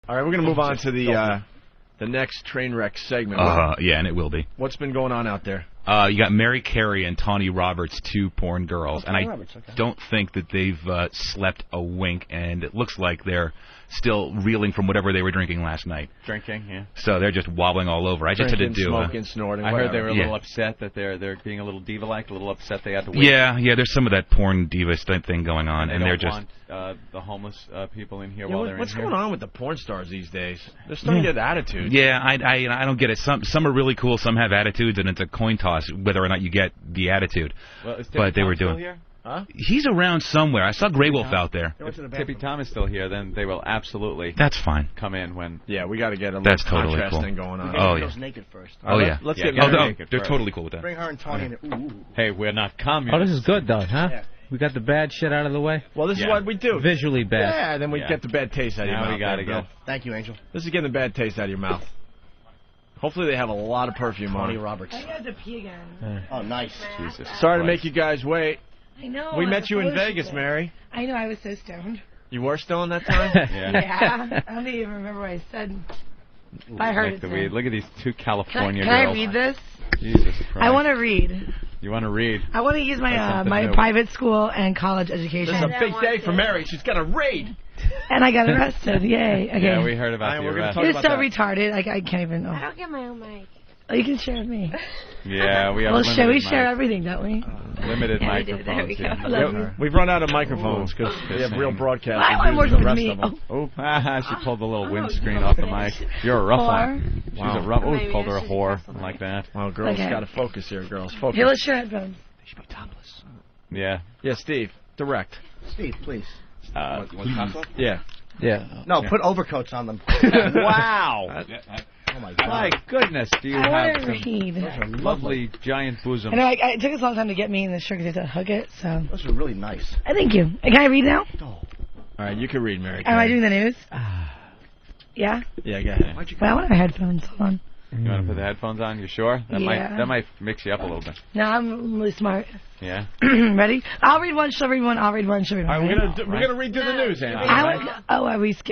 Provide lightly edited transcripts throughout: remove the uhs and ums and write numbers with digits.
All right, we're going to move on to the next train wreck segment. Yeah, and it will be. What's been going on out there? You got Mary Carey and Tawny Roberts, 2 porn girls, and I don't think that they've slept a wink, and it looks like they're still reeling from whatever they were drinking last night. Drinking, yeah. So they're just wobbling all over. I just had to do smoking, snorting. I heard they were a little upset that they're being a little diva-like, a little upset they had to wait. Yeah, there's some of that porn diva thing going on, and they're just want the homeless people in here while they're in here. What's going on with the porn stars these days? They're starting to get attitudes. Yeah, I don't get it. Some are really cool, some have attitudes, and it's a coin toss whether or not you get the attitude. Well, is but they were doing. Here? Huh? He's around somewhere. I saw Grey Wolf out there. If Tippy Tom is still here, then they will absolutely. That's fine. Come in when. Yeah, we got to get a little contrast thing going on. Oh, yeah. Naked first. Oh, yeah. Let's get naked. They're totally cool with that. Bring her and Tawny in. Ooh. Hey, we're not communists. Oh, this is good, though, huh? Yeah. We got the bad shit out of the way. Well, this is what we do. Visually bad. Yeah, then we get the bad taste out of your mouth. We got to go. Thank you, Angel. This is getting the bad taste out of your mouth. Hopefully they have a lot of perfume on. Tawny Roberts. I have to pee again. Oh, nice. Jesus. Sorry to make you guys wait. I know. We met you in Vegas, Mary. I know. I was so stoned. You were stoned that time? Yeah. I don't even remember what I said. I heard it. Look at these 2 California girls. Can I read this? Jesus Christ. I want to read. You want to read? I want to use my my private school and college education. This is a big day for Mary. She's got to read. And I got arrested. Yay. Okay. Yeah, we heard about the arrest. You're so retarded. I can't even know. I don't get my own mic. Oh, you can share with me. Yeah, we have well, we share everything, don't we? Limited microphones. We've run out of microphones because we have real broadcasters. I work with me. She pulled the little windscreen off the mic. You're a rough one. She's a rough. Oh, called her a whore. Like that. Well, girls got to focus here, girls. Focus. Hey, let's share headphones. They should be topless. Yeah. Yeah, Steve. Direct. Steve, please. Yeah. Yeah. No, put overcoats on them. Wow. Oh, my God. My goodness, do you have some lovely giant bosoms? I know, it took us a long time to get me in the shirt because I had to hug it, so. Those are really nice. Thank you. Can I read now? Oh. All right, you can read, Mary. Am I doing the news? Yeah? Yeah, go ahead. Well, I want my headphones. Hold on. You want to put the headphones on? You sure? That might mix you up a little bit. No, I'm really smart. Yeah. Ready? I'll read one, she'll read one, I'll read one, she'll read one. All right, we're gonna read through the news, Andy.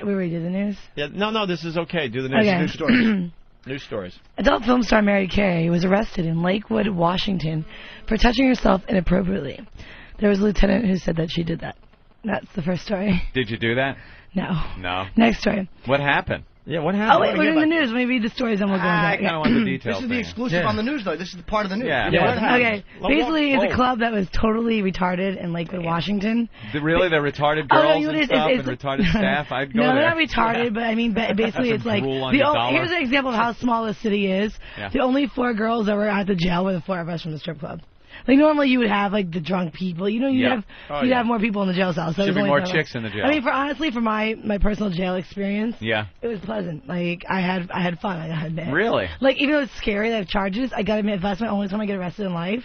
We read through the news? Yeah, no, this is okay. Do the news. Okay. News stories. News stories. Adult film star Mary Carey was arrested in Lakewood, Washington for touching herself inappropriately. There was a lieutenant who said that she did that. That's the first story. Did you do that? No. No. Next story. What happened? Yeah, what happened? Oh, wait, we're in the news. Let me read the stories and we'll go into it. I kind of want the details. This is the exclusive on the news, though. This is the part of the news. Yeah. Okay. Basically, it's a club that was totally retarded in Lakewood, Washington. Really? The retarded girls and stuff and retarded staff? I'd go there. No, they're not retarded, but I mean, basically it's like... Here's an example of how small the city is. Yeah. The only 4 girls that were at the jail were the 4 of us from the strip club. Like, normally you would have, like, the drunk people. You know, you'd have more people in the jail cell. So should be more chicks in the jail. I mean, honestly, for my personal jail experience, it was pleasant. Like, I had fun, I gotta admit. Really? Like, even though it's scary, they have charges, I gotta admit, if that's my only time I get arrested in life,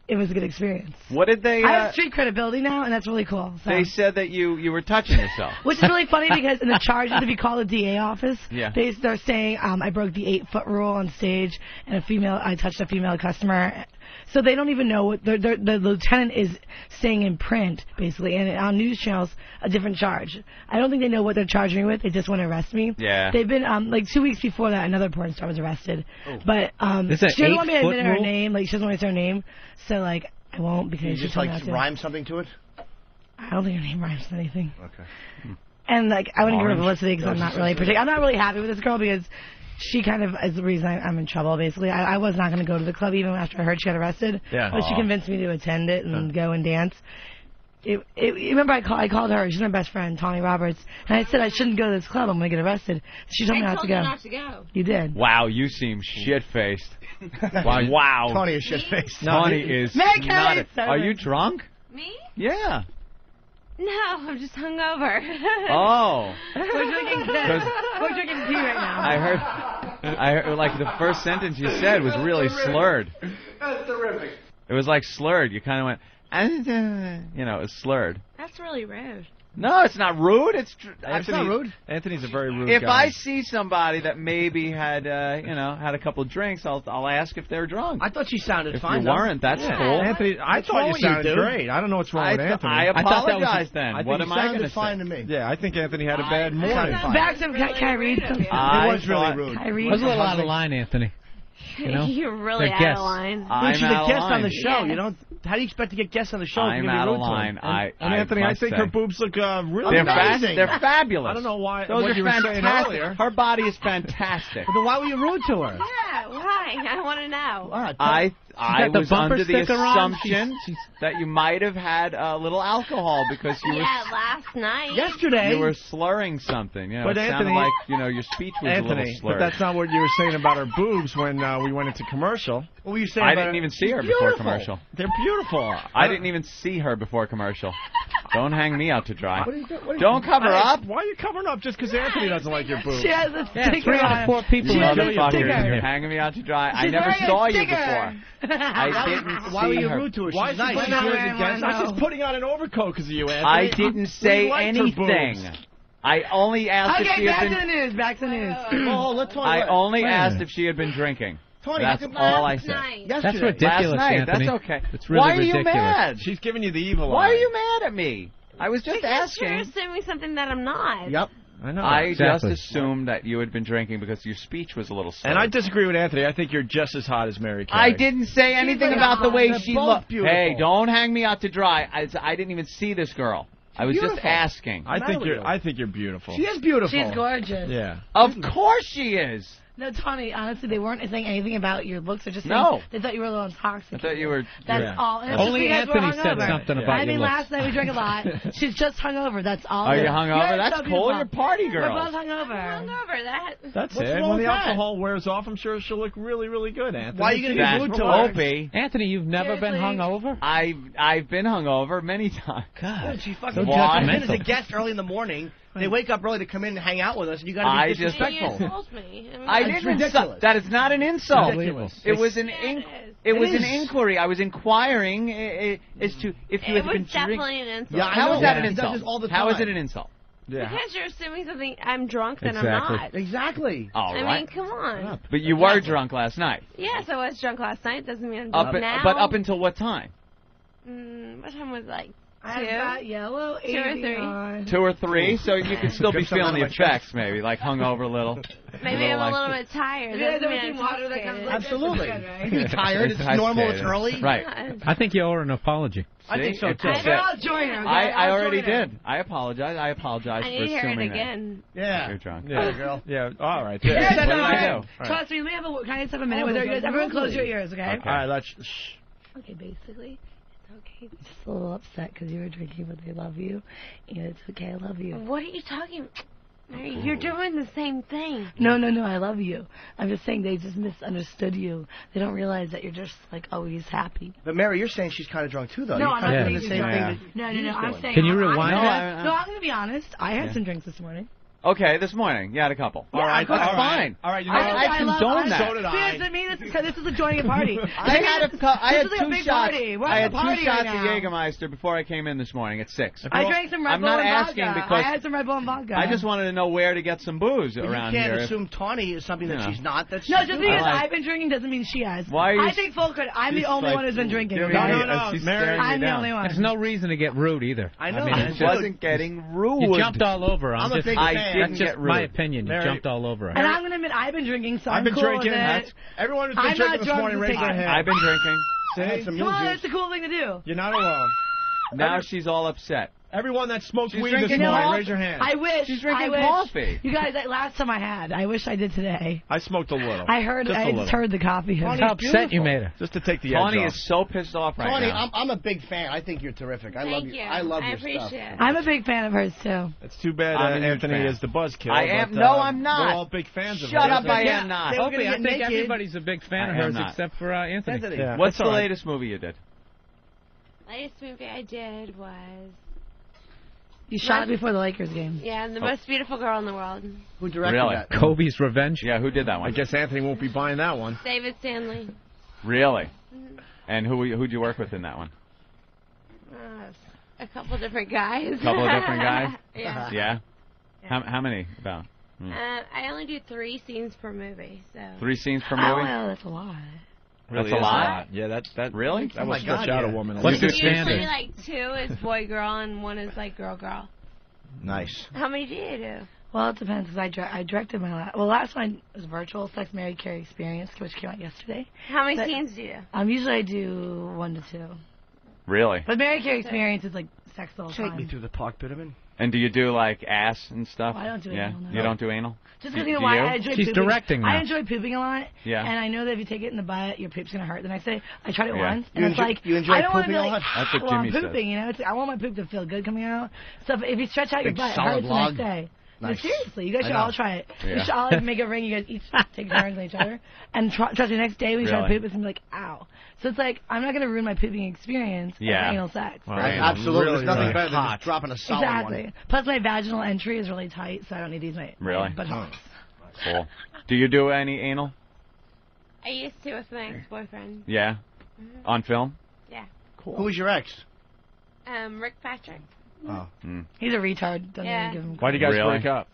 it was a good experience. What did they... I have street credibility now, and that's really cool. So. They said that you were touching yourself. Which is really funny because in the charges, if you call the DA office, they're saying I broke the 8-foot rule on stage, and I touched a female customer. So they don't even know what the lieutenant is saying in print, basically, and on news channels, a different charge. I don't think they know what they're charging me with. They just want to arrest me. Yeah. They've been, like, 2 weeks before that, another porn star was arrested. Oh. But she doesn't want me to admit her name. Like, she doesn't want me to say her name. So, like, I won't because she's just, like, rhyme something to it? I don't think her name rhymes to anything. Okay. And, like, I wouldn't give her publicity because I'm not really happy with this girl because... She kind of is the reason I'm in trouble, basically. I was not going to go to the club even after I heard she got arrested. Yeah. But she convinced me to attend it and go and dance. Remember, I called her. She's my best friend, Tawny Roberts. And I said I shouldn't go to this club. I'm going to get arrested. She told me not to go. Not to go. You did. Wow, you seem shit-faced. Wow. Tawny is shit-faced. Tawny is not... Are you drunk? Me? Yeah. No, I'm just hungover. Oh. We're drinking tea right now. I heard, like, the first sentence you said was really slurred. That's terrific. It was like slurred. You kind of went, it was slurred. That's really rude. No, it's not rude. It's not rude. Anthony's a very rude If guy. I see somebody that maybe had, had a couple of drinks, I'll ask if they're drunk. I thought she sounded if fine. you weren't, that's cool. Anthony, I thought you sounded great. I don't know what's wrong with Anthony. I apologize then. I think what he am I going to sounded fine to me. Yeah, I think Anthony had a bad morning. Back to Kyrie. It was really rude. Kyrie. It was a little out of line, Anthony. You know? You're really They're out guests. of line. Dude, she's a guest on the show. Yeah. You don't. How do you expect to get guests on the show? I'm out of line. And Anthony, I think her boobs look really they're nice. They're fabulous. I don't know why. Those what are you were saying fantastic. earlier. Her body is fantastic. But then why were you rude to her? Yeah, why? I want to know. I the was bumper under the sticker on. assumption that you might have had a little alcohol because you last night. Yesterday. you were slurring something. You know, But it Anthony- sounded like your speech was a little Anthony, slurred. but that's not what you were saying about her boobs when we went into commercial. What were you saying? I about didn't her? even see her She's before beautiful. commercial. They're beautiful. I didn't even see her before commercial. Don't hang me out to dry. What are you doing? Don't cover up. Why are you covering up just because Anthony doesn't like your boobs? She has a Yeah, sticker 3 out on. of 4 people She has a Motherfuckers, sticker. you're hanging me out to dry. I She's never wearing a saw you sticker. before. I didn't see Why were you her. rude to her? Why She's is she nice. putting on Why an not? against? She's putting on an overcoat because of you, Anthony. I didn't say We liked her anything. boobs. I only asked if Okay, she back had to the been. news. Back to the news. Oh, let's talk. I only Wait a asked minute. if she had been drinking. Tony, That's how come all I Last said. night. That's yesterday? ridiculous, Last night. Anthony. That's okay. It's really Why are ridiculous. you mad? She's giving you the evil Why eye. are you mad at me? I was just Because you're asking. assuming something that I'm not. Yep. I know. I Exactly. just assumed that you had been drinking because your speech was a little slow. And I disagree with Anthony. I think you're just as hot as Mary Carey. I didn't say anything about the way They're she both looked. beautiful. Hey, don't hang me out to dry. I didn't even see this girl. I was just beautiful. asking. I think with you? you're beautiful. She is beautiful. She's gorgeous. Yeah. Of course she is. No, Tony, honestly, they weren't saying anything about your looks. They're just saying No. they thought you were a little intoxicated. I thought you were. That's Yeah. all. And it's Only just because Anthony we're said hungover. something Yeah. about I your mean, looks. last night we drank a lot. She's just hungover. That's all. Are you You're hungover? That's so cool. beautiful. You're party We're girls. both hungover. Hungover, that. That's What's it. wrong When with the that? alcohol wears off, I'm sure she'll look really, really good, Anthony. Why are you gonna That's be rude to her? Opie. Anthony, you've never been Seriously? hungover? I've been hungover many times. God. She fucking So comes in as a judgmental. guest early in the morning. They wake up early to come in and hang out with us, and you got to I be just- You disrespectful. insult me. I That's didn't ridiculous. insult. That is not an insult. Ridiculous. It was an Yeah, it it was an is. inquiry. I was inquiring as to if you It had been was drinking. definitely an insult. Yeah, I How know. is that an He does insult? this all the How is time. it an insult? Yeah. Because you're assuming something I'm drunk, then Exactly. I'm not. Exactly. All I right. mean, come on. But you were drunk last night. Yes, I was drunk last night. Doesn't mean I'm drunk now. But up until what time? What time was it, like I two? have that yellow 2 or 3. on. 2 or 3, so you can still be Got something feeling the on my effects, maybe, like hungover a little. Maybe I'm a little bit tired. You guys Doesn't ever mean seen I'm water that comes intoxicated. like Absolutely. this? It's good, right? You're tired. It's normal. It's early. Right. Yeah. I think you owe her an apology. I think so, It's too. just We're that- all join her. Okay? I I'll already join her. did. I apologize. I apologize I for need to hear it assuming that. again. Yeah. You're drunk. Yeah. girl. Yeah. All right. Yeah, Yeah. What did no, I do? Trust me, can I just have a minute with her? Everyone close your ears, okay? Okay. All right. Let's. Shh. Okay, basically, it's okay. I'm just a little upset because you were drinking, but they love you. And it's okay, I love you. What are you talking? Mary, you're doing the same thing. No, I love you. I'm just saying they just misunderstood you. They don't realize that you're just like always happy. But Mary, you're saying she's kind of drunk too, though. No, You're I'm kind not of doing the saying same she's thing. drunk. that No, he's I'm doing. saying. Can you rewind No, that? No, I'm going to be honest. I had some drinks this morning. Okay, this morning. You had a couple. All right. That's all right. fine. All right. You know I what? condone that. So did I. See, to me, this is a joining a party. I had This is like a 2 big shots. party. We're I at had a party 2 shots right of now. Jägermeister before I came in this morning at 6. I drank some Red I'm Bull not and asking vodka. because I had some Red Bull and vodka. I just wanted to know where to get some booze But around you can't here. assume Tawny is something that You know. she's not. That's No, just because like- I've been drinking doesn't mean she has. Why are you I think full credit. I'm the she's only like one who's been drinking. giving okay? me- No, she's Mary. staring me I'm the down. only one. There's no reason to get rude either. I know. mean, I it's wasn't getting rude. you jumped all over. I'm a just, big I fan. didn't that's get just rude. my opinion. You Mary- jumped all over. And I'm going to admit I've been drinking, so I've I'm been cool drinking. with it. Everyone who's been I'm drinking not this drunk morning, to raise take their it. hand. I've been drinking. I had some Come on, mule it's a cool thing to do. You're not alone. Now she's all upset. Everyone that smoked She's weed this drinking morning, coffee. raise your hand. I wish. She's drinking I wish. coffee. You guys, that last time I had, I wish I did today. I smoked a little. I heard. Just a I little. just heard the coffee. Tawny's How upset you beautiful. made her. Just to take the Tawny edge off. is so pissed off right Tawny, now. I'm a big fan. I think you're terrific. I love Thank you. you. I love I your appreciate stuff. it. I'm a big fan of hers too. It's too bad I'm a huge Anthony fan. is the buzzkill. I am. but, No, I'm not. We're all big fans of Shut hers. up, I Yeah, am not. they were Opie, gonna I get think naked. everybody's a big fan of I am hers not. except for Anthony. Anthony. Yeah. What's That's the all right. latest movie you did? Latest movie I did was You shot it before the Lakers game. the most beautiful girl in the world, Who directed Really? that? Kobe's Revenge. Yeah, who did that I one? guess Anthony won't be buying that one. David Stanley. Really? And who'd you work with in that one? A couple different guys. A couple of different guys? Yeah. Yeah? How many about? I only do 3 scenes per movie. So 3 scenes per movie? Oh, well, that's a lot. Really that's a lot? Yeah, that really? That would stretch out a woman. What's the usually standard? like 2 is boy girl and 1 is like girl girl. Nice. How many do you do? Well, it depends, because I directed my last one was virtual sex, Mary Carey Experience, which came out yesterday. How many scenes do you do? Usually I do 1 to 2. Really? But Mary Carey Experience is like sex the whole time. Take me through the park, Bitterman. And do you do like ass and stuff? Oh, I don't do yeah. anal, no. You don't do anal? Just because you know why? I enjoy She's pooping. directing now. I enjoy pooping a lot. Yeah. And I know that if you take it in the butt, your poop's gonna hurt the next day. I tried it Yeah. once, and it's like you enjoy I don't want to pooping be a like, lot? That's what well, I'm Jimmy says. pooping, you know. I want my poop to feel good coming out. So if you stretch out your Big butt, it solid hurts the log. next day. Nice. No, seriously, you guys I should know. all try it. Yeah. You should all make a ring. You guys each take turns on each other, and trust me, the next day when you try to Really? poop, it's gonna be like, ow. So it's like I'm not gonna ruin my pooping experience Yeah. with anal sex. Wow. Right. Absolutely. Really, There's nothing really better than hot. just dropping a solid Exactly. one. Plus, my vaginal entry is really tight, so I don't need these my Really? buttholes. Cool. Do you do any anal? I used to with my ex-boyfriend. Yeah. On film? Yeah. Cool. Who was your ex? Rick Patrick. Oh. He's a retard. Don't Yeah. even give him Why do you guys Really? break up?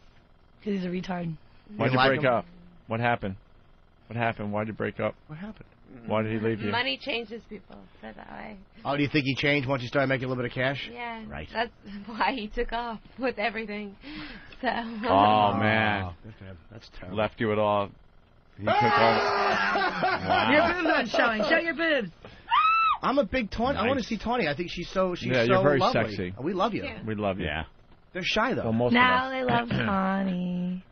because he's a retard. Why'd you like break him? up? What happened? What happened? Why'd you break up? What happened? Why did he leave you? Money changes people, put it that way. Oh, do you think he changed once you started making a little bit of cash? Yeah. Right. That's why he took off with everything. So. Oh, man. Good for him. That's terrible. Left you at all. He took all. Wow. Your boobs aren't showing. Show your boobs. I'm a big Tawny. I Nice. want to see Tawny. I think she's so Yeah, you're very lovely. sexy. We love you. Yeah. We love you. Yeah. They're shy though. Well, most Now of they love Tawny.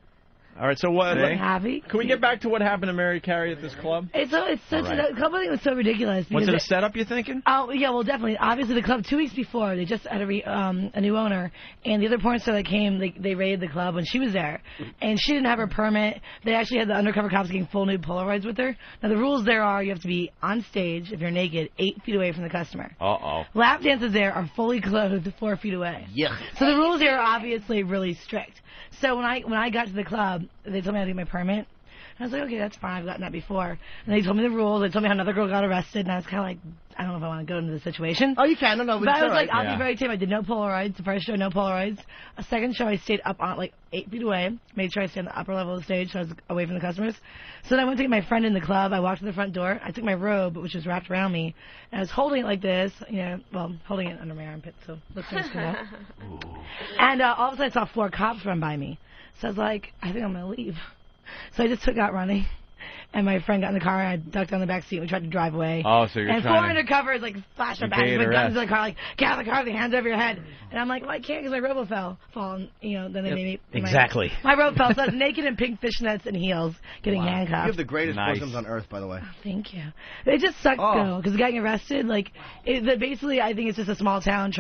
All right, so what? See? Happy? Can we get back to what happened to Mary Carey at this club? It's such All right. the club thing was so ridiculous. Was because it a setup, you thinking? Oh yeah, well definitely. Obviously, the club 2 weeks before they just had a new owner, and the other porn star that came, they raided the club when she was there, and she didn't have her permit. They actually had the undercover cops getting full nude Polaroids with her. Now the rules there are you have to be on stage if you're naked 8 feet away from the customer. Uh-oh. Lap dances there are fully clothed 4 feet away. Yeah. So the rules here are obviously really strict. So when I got to the club, they told me I had to get my permit. I was like, okay, that's fine. I've gotten that before. And they told me the rules. They told me how another girl got arrested, and I was kind of like, I don't know if I want to go into the situation. Oh, you can. No, But I was like, I'll Yeah. be very tame. I did no Polaroids. The first show, no Polaroids. A second show, I stayed up on like 8 feet away. Made sure I stayed on the upper level of the stage so I was away from the customers. So then I went to get my friend in the club. I walked to the front door. I took my robe, which was wrapped around me, and I was holding it like this, holding it under my armpit, so it looks nice to And all of a sudden I saw 4 cops run by me. So I was like, I think I'm going to leave. So I just took out running. And my friend got in the car, and I ducked on the back seat, and we tried to drive away. Oh, so you're and trying 4 undercovers, like, flashed our backs evade with guns arrest. in the car, like, get out of the car with your hands over your head. And I'm like, well, I can't because my robe will fall. And, then they made me... Exactly. My robe fell, so I was naked in pink fishnets and heels, getting handcuffed. You have the greatest Nice. bosoms on earth, by the way. Thank you. It just sucks, Oh. though, because getting arrested, basically, I think it's just a small town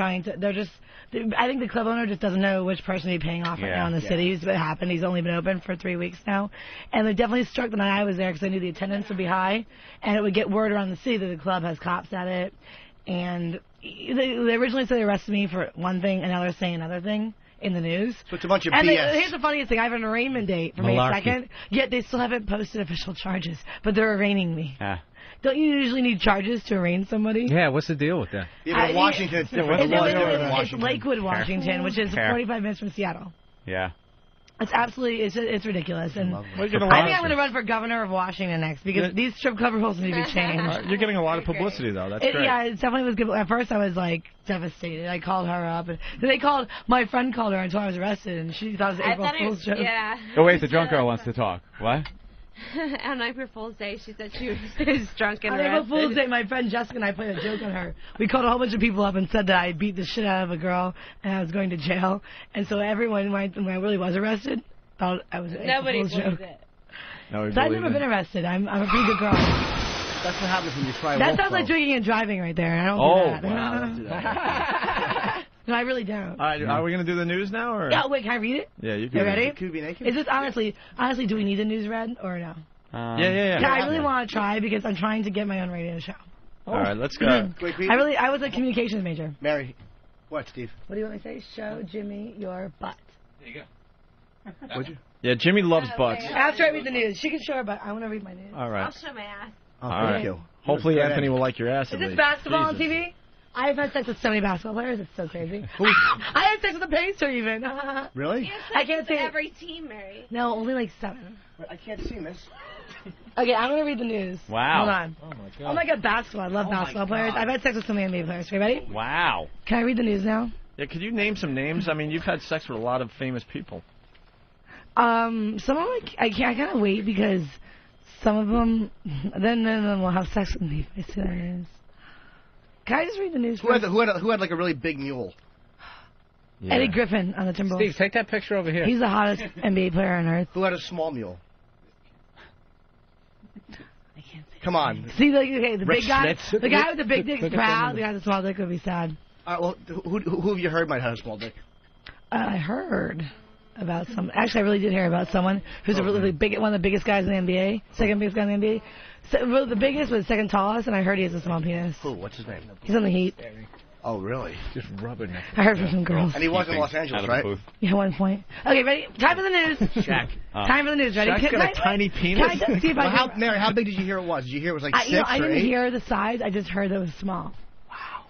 I think the club owner just doesn't know which person to be paying off right Yeah. now in the city. It's what happened. He's only been open for 3 weeks now. And it definitely struck the night I was there because I knew the attendance would be high. And it would get word around the city that the club has cops at it. And they originally said they arrested me for one thing, and now they're saying another thing in the news. So it's a bunch of And BS. here's the funniest thing. I have an arraignment date for May Malarkey. 2nd, yet they still haven't posted official charges. But they're arraigning me. Yeah. Don't you usually need charges to arraign somebody? Yeah, what's the deal with that? Yeah, but in Washington, it's different. It's, The law is it's, different in it's Washington. Lakewood, Washington, which is Fair. 45 minutes from Seattle. Yeah. It's absolutely, it's ridiculous. And Lovely. Well, you're I getting a think lot I'm going to run for governor of Washington next because these strip club rules need to be changed. You're getting a lot of publicity, though. That's great. Yeah, it definitely was good. At first, I was like devastated. I called her up, and my friend called her and told her I was arrested, and she thought it was I April thought Fool's joke. yeah. Oh, wait, the drunk girl wants to talk. What? On April Fool's Day, she said she was drunk and On April arrested. Fool's Day, my friend Jessica and I played a joke on her. We called a whole bunch of people up and said that I beat the shit out of a girl and I was going to jail. And so everyone, when I really was arrested, thought I was an April Nobody Fool's joke. believed it. No, we So I've believe never it. been arrested. I'm a pretty good girl. That's what happens when you try That wolf sounds like club. drinking and driving right there. I don't Oh, do that. Wow, don't do that. No, I really don't. All right, are we going to do the news now? Or? Yeah, wait, can I read it? Yeah, you You can. ready? Could you be naked? Is this honestly, do we need the news read or no? Yeah. Yeah, I really want to try because I'm trying to get my own radio show. All right, let's go. Wait, I was a communications major. Mary, what, Steve? What do you want me to say? Show Jimmy your butt. Would you? Yeah, Jimmy loves butts. After I read the news. She can show her butt. I want to read my news. All I'll right. show my ass. Oh, All thank right. you. Hopefully Good Anthony end. will like your ass Is at this least. basketball Jesus. on TV? I've had sex with so many basketball players. It's so crazy. I had sex with a pacer even. Really? I can't say every team, Mary. No, only like 7. I can't see, miss. Okay, I'm going to read the news. Wow. Hold on. Oh, my God. Oh, my God, basketball. I love basketball players. I've had sex with so many NBA players. Are you ready? Wow. Can I read the news now? Yeah, could you name some names? I mean, you've had sex with a lot of famous people. Some of them, I kind of wait because some of them, then will have sex with me if I see the news. Can I just read the news Who had like a really big mule? Yeah. Eddie Griffin on the Timberwolves. Steve, take that picture over here. He's the hottest NBA player on earth. Who had a small mule? I can't say. Come on. See, okay, the Rich big guy, Schnitz. the guy with the big dick's proud. The guy with the small dick would be sad. Well, who have you heard might have a small dick? I heard about some. Actually, I really did hear about someone who's a really big, one of the biggest guys in the NBA, second biggest guy in the NBA. So, the biggest was second tallest, and I heard he has a small penis. Who? What's his name? He's on the Heat. Oh, really? Just rubbing it. I heard from some girls. And he was in Los Angeles, right? Yeah, 1 point. Okay, ready? Time for the news. Shaq. Time for the news. Ready? Shaq's got a tiny penis. Can I just see if I can... Mary, how big did you hear it was? Did you hear it was like 6 I or didn't 8? hear the size. I just heard that it was small.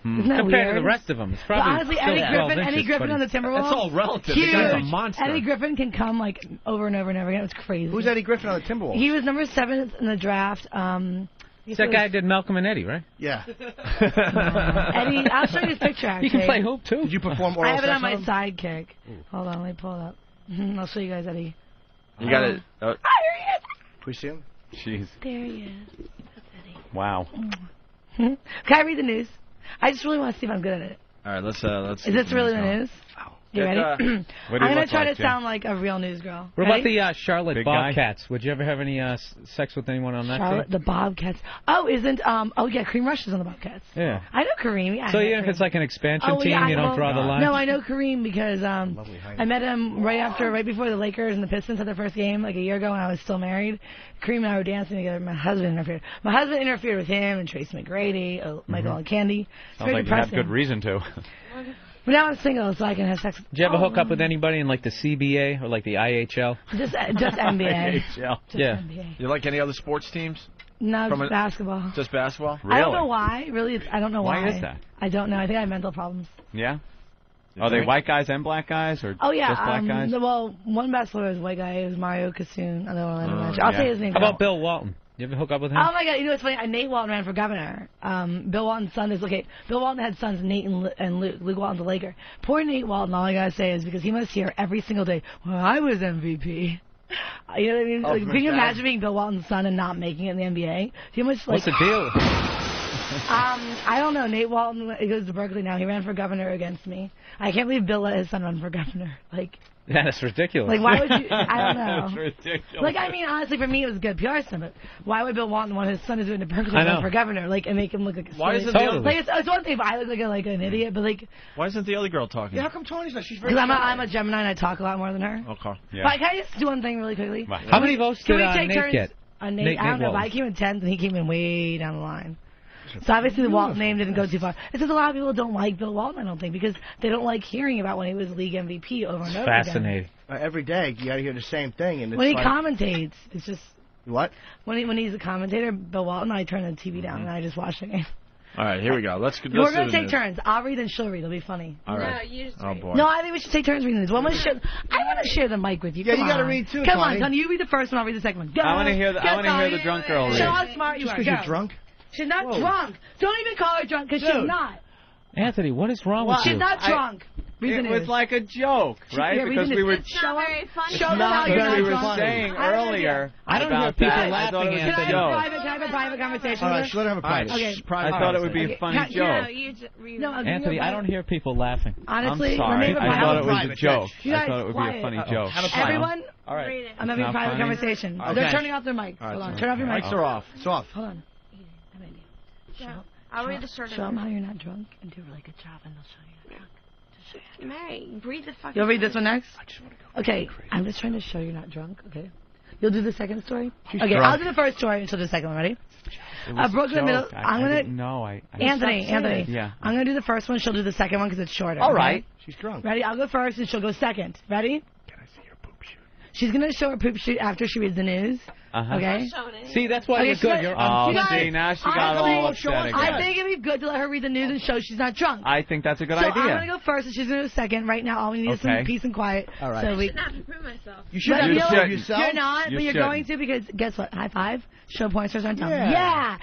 Isn't that Compared weird? to the rest of them, it's But probably honestly, still Eddie Griffin on the Timberwolves. That's all relative. Huge. The guy's a monster. Eddie Griffin can come like over and over and over again. It's crazy. Who's Eddie Griffin on the Timberwolves? He was number 7 in the draft. It's that guy who did Malcolm and Eddie, right? Yeah. Eddie, I'll show you his picture, actually. You can play hoop, too. Did you perform oral I have it sex on my him? sidekick. Hold on, let me pull it up. I'll show you guys Eddie. You got it. Ah, there he is. Can we see him? Jeez. There he is. That's Eddie. Wow. Can I read the news? I just really want to see if I'm good at it. All right, let's. Is this really the news? You ready? What do you I'm going to look try like, to Jim? sound like a real news girl. What Ready? about the Charlotte Big guy? Bobcats? Would you ever have any sex with anyone on that Charlotte, team? the Bobcats. Oh, isn't, oh yeah, Kareem Rush is on the Bobcats. Yeah. I know Kareem. Yeah, So I know even if Kareem. it's like an expansion team, yeah, you don't draw the line? No, I know Kareem because I met him right before the Lakers and the Pistons had their first game like a year ago when I was still married. Kareem and I were dancing together. My husband interfered. My husband interfered with him and Tracy McGrady, Michael and Candy. It's Sounds very like you had depressing. good reason to. But now I'm single, so I can have sex. Did you ever hook up with anybody in like the CBA or like the IHL? Just NBA. Just Yeah. NBA. You like any other sports teams? No, From just a- basketball. Just basketball? Really? I don't know why. Really, I don't know why. Why is that? I don't know. I think I have mental problems. Yeah? Are they white guys and black guys, or Oh, yeah. just black guys? Well, one basketball player is a white guy. It was Mario Kassoon. I don't know. I'll yeah. say his name. How about Bill Walton? You ever hook up with him? Oh my God! You know what's funny? Nate Walton ran for governor. Bill Walton's son is okay. Bill Walton had sons, Nate and Luke. Luke Walton's a Laker. Poor Nate Walton. All I gotta say is because he must hear every single day, "Well, I was MVP." You know what I mean? Oh, Like, from can you his dad? imagine being Bill Walton's son and not making it in the NBA? He must like. What's the deal? I don't know. Nate Walton, he goes to Berkeley now. He ran for governor against me. I can't believe Bill let his son run for governor. Like, Yeah, that's ridiculous. like why would you? I don't know. That's ridiculous. Like, I mean, honestly, for me, it was a good PR stunt, but why would Bill Walton want his son is doing to Berkeley I know. run for governor, like, and make him look like a Why silly- isn't the Totally. other, Like, it's one thing if I look like an idiot, but, like, Why isn't the other girl talking? Yeah, how come Tony's not? She's very because shy. I'm a Gemini and I talk a lot more than her. Okay. Yeah. But can I just do one thing really quickly? Wow. How many votes Can did we take Nate turns? get? Nate, I don't know, but I Walton. came in 10th and he came in way down the line. So obviously the Walton name didn't go too far. It's just a lot of people don't like Bill Walton, I don't think, because they don't like hearing about when he was league MVP over and over again. Fascinating. Every day you gotta hear the same thing, and it's When he like, commentates, it's just what? when he's a commentator, Bill Walton, I turn the TV down and I just watch the game. All right, here we go. Let's We're do gonna the take news. turns. I'll read and she'll read. It'll be funny. All right. No, you just Oh read. boy. No, I think we should take turns reading this. I want to share the mic with you. Yeah, Come you gotta on. read too, Come on, Tony. Tony. You read the first one. I'll read the second one. Go. I want to hear the Tony. drunk girl read. Show how smart you Just are. because Go. you're drunk? She's not Whoa. drunk. Don't even call her drunk because she's Dude. not. Anthony, what is wrong with She's you? not drunk. Read the It news. was like a joke, right? Yeah, read Because the we news. were It's not very funny. Show them how because you're not we were drunk. saying I have an earlier idea. I don't hear about people that. I laughing, thought it was Can I a Anthony. joke. have a private conversation All with right, her? so let her have a private. Okay. I thought it would be a funny Okay. joke. No, you just read. No, it. I'll give you Anthony, a I don't hear people laughing. Honestly, I'm sorry. let me have a I thought it was a private. joke. You I guys, thought it would be a quiet. funny joke. Have a private. Everyone, All right. Read it. I'm having a Not private funny? conversation. Okay. They're turning off their mics. All right, Hold on. sorry. Turn off your mics. Mics are off. It's off. Hold on. Yeah. I'll read the short Show them how you're not drunk and do a really good job, and they'll show you you're drunk. Just show you. Mary, read the fucking. You'll read this one next? I just want to go. Okay, I'm just trying to show you're not drunk, okay? You'll do the second story? She's Okay, drunk. I'll do the first story and she'll do the second one. Ready? It was a Brooklyn Middle. joke. I'm gonna. No, Anthony. Yeah. I'm gonna do the first one. She'll do the second one because it's shorter. All okay? right. She's drunk. Ready? I'll go first and she'll go second. Ready? Can I see your poop shoot? She's going to show her poop shoot after she reads the news. Okay? See, that's why you're good. You're see, now she got all upset again. I think it'd be good to let her read the news and show she's not drunk. I think that's a good so idea. I'm going to go first, and she's going to go second. Right now, all we need is some peace and quiet. All right. So I should not prove myself. You should have yourself. You're not, but you're going to, because guess what? High five. Show porn stars on top. Yeah.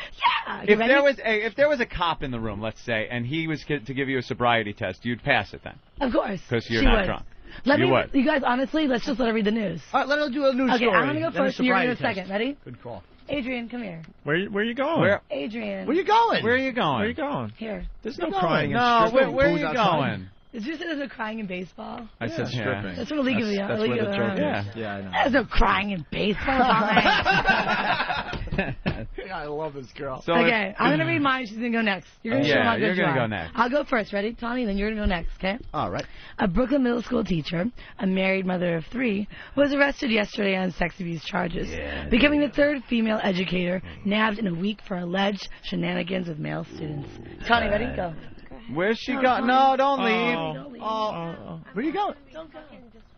If there was a cop in the room, let's say, and he was to give you a sobriety test, you'd pass it then. Of course. Because you're not drunk. You guys, honestly, let's just let her read the news. All right, let her do a news story. Okay, I'm going to go first, and you're going to go second. Ready? Good call. Adrian, come here. Where are you going? Adrian. Where are you going? Where are you going? Where are you going? Here. There's no crying. No, where are you going? Did you say there's no crying in baseball? I said stripping. That's what illegally. That's where the joke is. Yeah, I know. There's no crying in baseball. I love this girl. So okay, I'm going to read mine. She's going to go next. You're going to show how good you are. Go next. I'll go first. Ready, Tawny? Then you're going to go next, okay? All right. A Brooklyn middle school teacher, a married mother of 3, was arrested yesterday on sex abuse charges, becoming the 3rd female educator nabbed in a week for alleged shenanigans with male students. Tawny, ready? Go. Where's she going? No, don't leave. Don't leave. Where are you going? Don't go.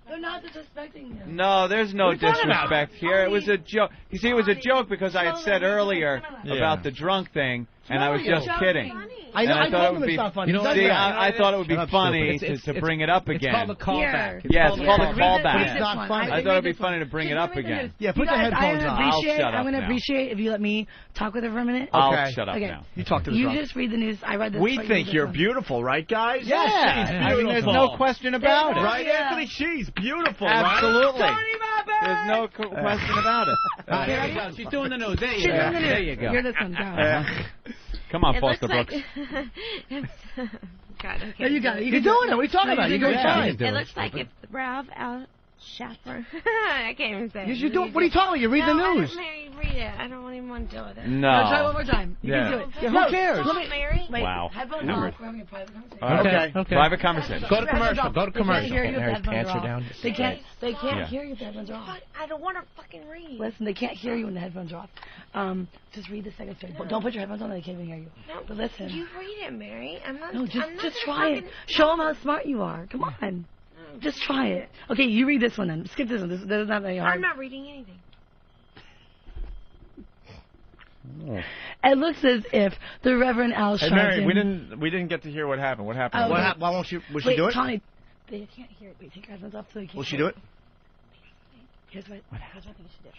They're not disrespecting you. No, there's no disrespect here. It was a joke. You see, it was a joke because I had said earlier about the drunk thing, and I was just kidding. I know. I thought it would be funny. I thought it would be funny to bring it up again. It's called a callback. Yeah, it's called a callback. It's not funny. I thought it would be funny to bring it up again. Yeah, put the headphones on. I'll shut up I'm going to now. appreciate if you let me talk with her for a minute. I'll shut up now. You talk to the You drunk. just read the news. I read this. We think you're beautiful, right, guys? Yeah. I mean, there's no question about it. Right, Anthony? She's beautiful, Absolutely. right? There's no question about it. She's doing the news. There you She's go. doing the news. There you go. You're this one. Go. Come on, It Foster looks Brooks. God, okay. There you go. You're doing it. What are you talking about? You're doing fine. It looks like if Ralph Schaffer. I can't even say it. What are you talking about? You read the news. Mary, read it. I don't even want to deal with it. No. Try one more time. You can do it. Yeah, who cares? Mary? Wait, Wow. headphones off. We're having a private conversation. Okay. Private conversation. Go to commercial. Go to They can't commercial. hear you if the headphones Pants are her off. down. They can't hear you if the headphones are off. But I don't want to fucking read. Listen, they can't hear you when the headphones are off. Just read the second story. Don't put your headphones on; they can't even hear you. No, But listen. You read it, Mary. I'm not. No, I'm not just try it. Show them how smart you are. Come on. Just try it. Okay, you read this one then. Skip this one. This is not very hard. I'm not reading anything. It looks as if the Reverend Al Hey, Sharpton... Mary, we didn't get to hear what happened. What happened? Oh, Why won't she? Will she Wait, do it? Tawny, they can't hear it. Wait, take your headphones off so they can't Will she hear do it? Here's what I think you should do.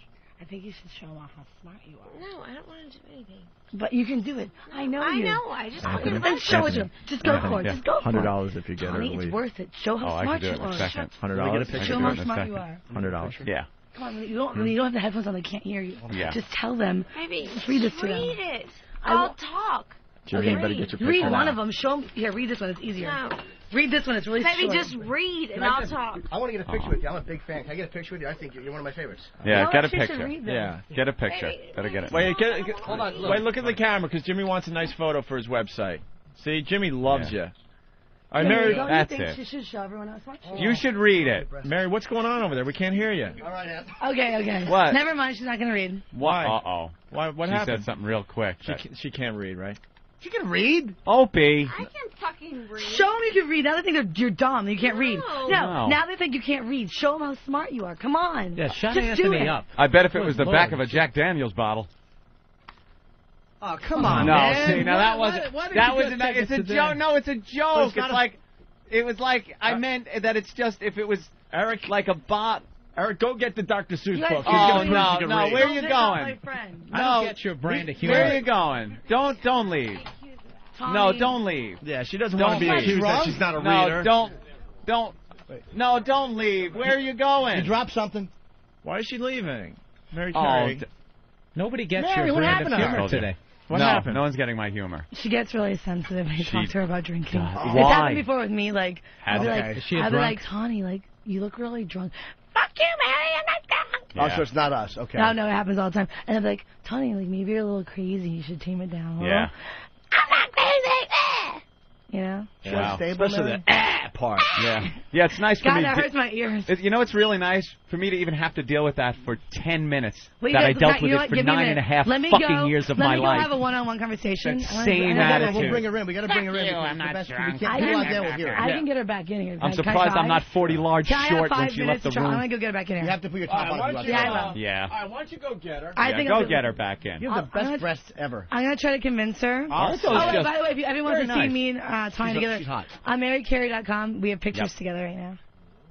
I think you should show them off how smart you are. No, I don't want to do anything. But you can do it. I know you. I know. I just want Then show it to them. Just go for it. Just go for it. $100 if you get her Tawny, to it's leave. worth it. Show how I smart can do you it in a are. second. $100. Show them how smart you are. $100. Yeah. Come on, when you don't have the headphones on, they can't hear you. Yeah. Just tell them. Maybe Just read this to them. read it. I'll talk. Jimmy, you better get your picture Read one out. of them. Show them. Here, read this one. It's easier. No. Read this one. It's really Maybe short. just read and I'll talk. I want to get a picture with you. I'm a big fan. Can I get a picture with you? I think you're one of my favorites. Yeah, No, get a she should picture. read them. Yeah. Get a picture. Better get it. Wait, hold on. Wait, look at the camera because Jimmy wants a nice photo for his website. See, Jimmy loves you. All right, Mary. Don't That's you think it. she should show everyone how smart she is? You should read it. Mary, what's going on over there? We can't hear you. All right, Anthony. Okay. What? Never mind. She's not going to read. Why? Uh-oh. What She happened? said something real quick. She can't read, right? She can read. Opie. I can fucking read. Show them you can read. Now they think you're dumb. You can't read. No. No. Now they think you can't read. Show them how smart you are. Come on. Yeah, shut Just do Anthony it. up. I bet if it was the Good back Lord. of a Jack Daniels bottle. Oh, come on, No, man. see, now that wasn't. why did That you was. just take It's it a to joke. there? No, it's a joke. It's gotta- like. It was like I meant that it's just if it was Eric, like a bot. Eric, go get the Dr. Seuss You guys- book. Oh, He's gonna prove no, she can no, read. where Don't you pick on going? my friend. I don't get your brand of humor. Where are you going? Don't leave. Tommy. No, don't leave. Yeah, she doesn't Don't want to be leave. accused that she's not a reader. No, don't leave. Where are you going? You dropped something. Why is she leaving? Mary Oh, Carey. Nobody gets Mary, your what brand happened of to her? humor today. What no, happened? No one's getting my humor. She gets really sensitive when you talk to her about drinking. God, It's why? happened before with me. Like, I'd be Okay. like, Is she a I'd be drunk? like, Tawny, like, you look really drunk. Fuck you, Mary, I'm not drunk. Yeah. Oh, so it's not us. Okay. No, it happens all the time. And I'd be like, Tawny, like, maybe you're a little crazy. You should tame it down a little. Yeah. I'm not crazy. You know? Wow. Especially the part. Yeah. Yeah, it's nice for God, me. that hurts my ears. You know, it's really nice for me to even have to deal with that for 10 minutes. Wait, that I dealt with you it know for what? 9.5 fucking years of my life. Let me go have a one-on-one conversation. That same attitude. We'll bring her in. We got to bring her in. I'm not drunk. I can get her back in here. I'm surprised I'm not 40 large short when she left the room. I'm going to go get her back in here. You have to put your top on. Yeah. All right, why don't you go get her? Go get her back in. You have the best breasts ever. I'm going to try to convince her. Oh, by the way, if everyone wants to see me and Tawny together, she's hot. on MaryCarey.com, we have pictures together right now.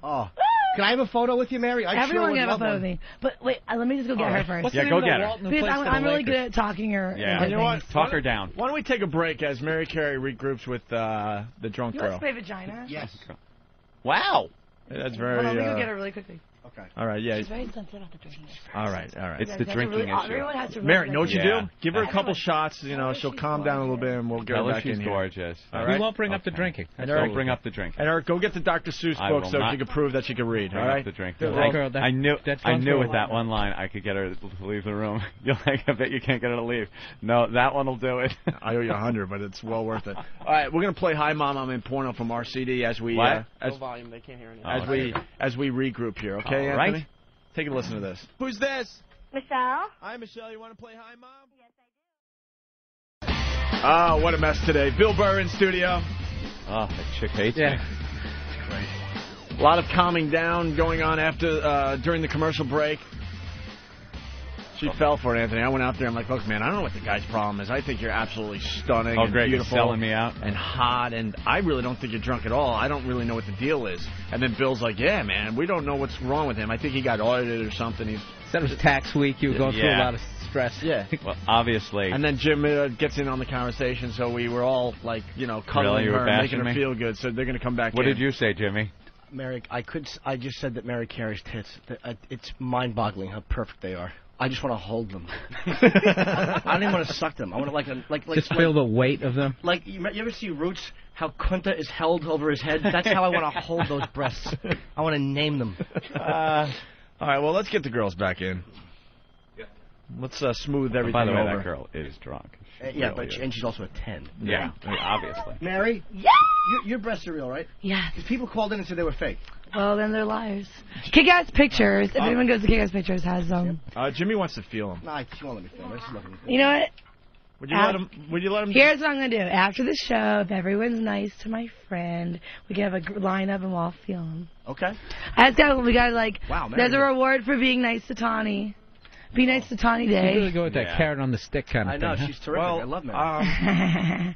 Oh. Can I have a photo with you, Mary? Everyone can have a photo with me. But wait, let me just go get her first. Yeah, go get her. Because I'm really good at talking her. Yeah. You know what? Talk her down. Why don't we take a break as Mary Carey regroups with the drunk You girl? want to spray vagina? Yes. Wow. That's very... Hold on, let me go get her really quickly. Okay. All right, yeah. She's very sensitive about the drinking. All right. It's the drinking issue. Everyone has to Mary, know what you Yeah. do? Give her a couple shots. You know, she'll calm down a little bit, and we'll get her Tell her back she's in here. gorgeous. All We right. won't bring up the drinking. Don't bring up the drinking. And Eric, go get the Dr. Seuss I book will so not she can prove that she can read. All Bring right. up the drinking. That girl, I knew for with a that one line I could get her to leave the room. You're like, I bet you can't get her to leave. No, that one will do it. I owe you 100, but it's well worth it. All right, we're gonna play "Hi Mom, I'm in Porno" from our CD as we What? as volume, they can't hear anything. as we regroup here. Okay, All right. Anthony? Take a listen to this. Who's this? Michelle? Hi, Michelle. You want to play "Hi Mom"? Yes, I do. Oh, what a mess today. Bill Burr in studio. Oh, that chick hates me. A lot of calming down going on after during the commercial break. She fell for it, Anthony. I went out there. I'm like, look, man, I don't know what the guy's problem is. I think you're absolutely stunning and Great. beautiful. You're selling me out. And hot, and I really don't think you're drunk at all. I don't really know what the deal is. And then Bill's like, yeah, man, we don't know what's wrong with him. I think he got audited or something. Said it was tax week. You were going through a lot of stress. Yeah. Well, obviously. And then Jim gets in on the conversation, so we were all, like, you know, cuddling You were her, bashing making her me? feel good. So they're going to come back What in. did you say, Jimmy? Mary, I just said that Mary Carey's tits. It's mind-boggling how perfect they are. I just want to hold them. I don't even want to suck them. I want to like Just feel the weight of them. Like you ever see Roots? How Kunta is held over his head. That's how I want to hold those breasts. I want to name them. All right, well, let's get the girls back in. Let's smooth everything By the way, over. that girl is drunk. Yeah, but she's also a 10. Yeah, obviously. Mary, your breasts are real, right? Yes. Because people called in and said they were fake. Well, then they're liars. Kick-Ass Pictures. If anyone goes to Kick-Ass Pictures, has them. Jimmy wants to feel them. Nah, she won't let me film her. She's looking at me. You know what? Would you let him? Here's what I'm going to do. After the show, if everyone's nice to my friend, we can have a lineup and we'll all feel them. Okay. We got like, wow, Mary. there's a reward for being nice to Tawny. Be nice to Tawny Day. You really go with that carrot on the stick kind of I know, thing. she's terrific. Well, I love Mary.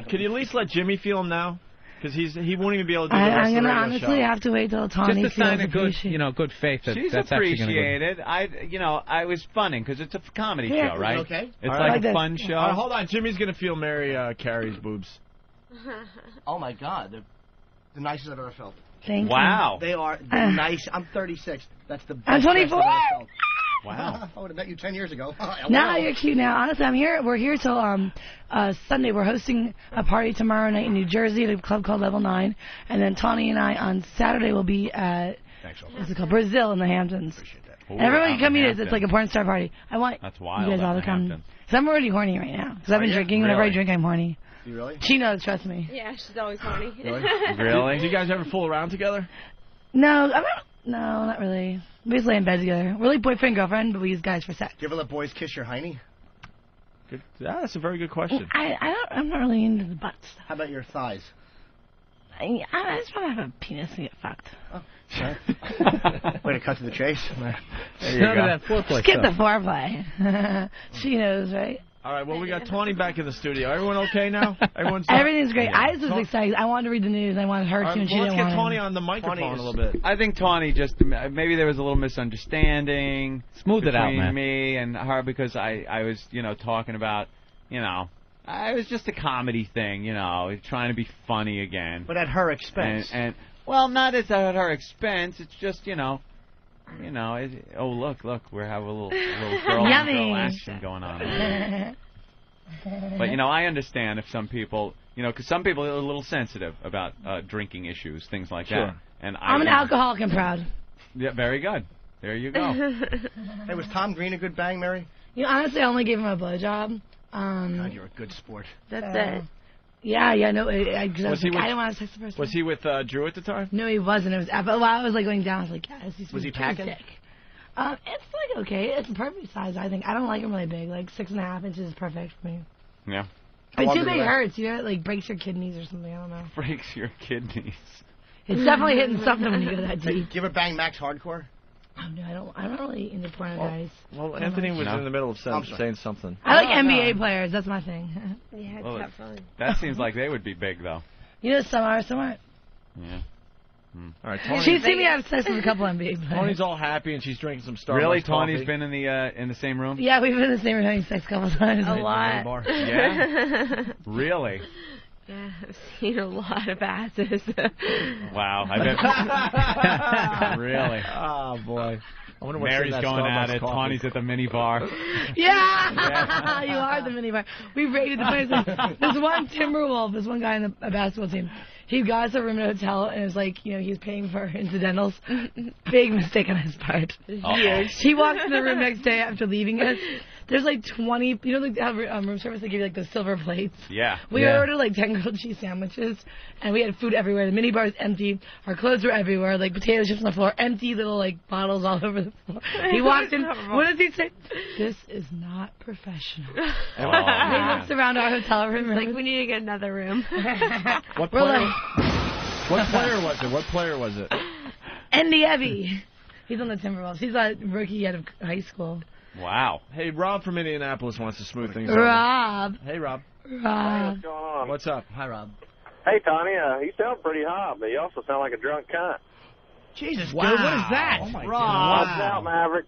Can you at least let Jimmy feel him now? Because he won't even be able to do the rest I'm of the going to radio honestly show. have to wait till Tawny Just a sign feels of good, appreciated. good faith that She's that's actually going to appreciated. I was funning because it's a comedy Yeah. show, right? Okay. It's All like right. a fun show. All right, hold on. Jimmy's going to feel Mary Carey's boobs. Oh, my God. They're the nicest I've ever felt. Thank you. Wow. They are the nice. I'm 36. That's the best. I'm 24. breasts I've ever felt. Wow. I would have met you 10 years ago. No, you're cute now. Honestly, I'm here. We're here till Sunday. We're hosting a party tomorrow night in New Jersey at a club called Level 9, and then Tawny and I on Saturday will be at what's it called, Brazil in the Hamptons. Appreciate that. And everyone can come meet us. Hamptons. It's like a porn star party. I want That's wild. you guys all out to in come. Hamptons. Because I'm already horny right now. Because I've been drinking. Whenever I Really? drink, I'm horny. You really? She knows. Trust me. Yeah, she's always horny. Really? Do you guys ever fool around together? No, no, not really. We just lay in bed together. We're like boyfriend girlfriend, but we use guys for sex. Do you ever let boys kiss your hiney? Good. Yeah, that's a very good question. I'm not really into the butt stuff. How about your thighs? I just want to have a penis and get fucked. Way to cut to the chase. There you None go. of that foreplay Skip stuff. the foreplay. She knows, right? All right, well, we got Tawny back in the studio. Everyone okay now? Everything's great. I just was excited. I wanted to read the news. I wanted her to, and she let's didn't get want Tawny to. on the microphone a little bit. I think Tawny just maybe there was a little misunderstanding. Smooth it out, between man. me and her because I was talking about it was just a comedy thing, trying to be funny again. But at her expense. And well, not at her expense. It's just oh look, we have a little girl on girl action going on. But I understand if some people because some people are a little sensitive about drinking issues, things like that. And I'm an alcoholic and proud. Yeah, very good. There you go. Hey, was Tom Green a good bang, Mary? Honestly, I only gave him a blowjob. God, you're a good sport. That's it. Yeah, no. I didn't want to text the person. Was he with Drew at the time? No, he wasn't. It was while I was like going down. I was like, yes, he's Was he packing? Sick. It's like okay. It's a perfect size, I think. I don't like him really big. Like 6.5 inches is perfect for me. Yeah. But too big hurts. You know, it like breaks your kidneys or something. I don't know. Breaks your kidneys. It's definitely hitting something when you go that deep. Do you ever bang Max Hardcore? Oh no, I'm not really into porno guys. Well, Anthony was in the middle of saying something. I like NBA players. That's my thing. Yeah, it's Well, not fun. That seems like they would be big, though. You know, some are. Yeah. All right, Tony. She's seen me have sex with a couple NBA players. Tony's all happy and she's drinking some Starbucks Really? coffee. Tony's been in the same room? Yeah, we've been in the same room having sex a couple times. A lot. Yeah? Really? Yeah, I've seen a lot of asses. Wow. I bet. Really? Oh, boy. I wonder what's Mary's in that going Starbucks at it. coffee. Tony's at the mini bar. Yeah, you are the minibar. We raided the place. There's one Timberwolf, there's one guy in the basketball team. He got us a room in a hotel, and it was like, you know, he was paying for incidentals. Big mistake on his part. Huge. He walked in the room next day after leaving us. There's like 20, you know, like how room service, they give you like the silver plates. Yeah. We ordered like 10 grilled cheese sandwiches, and we had food everywhere. The minibar was empty. Our clothes were everywhere, like potato chips on the floor, empty little like bottles all over the floor. He walked in. What does he say? This is not professional. Oh, They looked around our hotel room. Like, we need to get another room. What We're player? like, What player was it? What player was it? Andy Evie. He's on the Timberwolves. He's a rookie out of high school. Wow. Hey, Rob from Indianapolis wants to smooth things over. Rob. Hey, Rob. Rob. What's going on? What's up? Hi, Rob. Hey, Tony, you sound pretty hot, but you also sound like a drunk cunt. Jesus, Wow. dude, what is that? Oh, my Rob. Watch out, Maverick.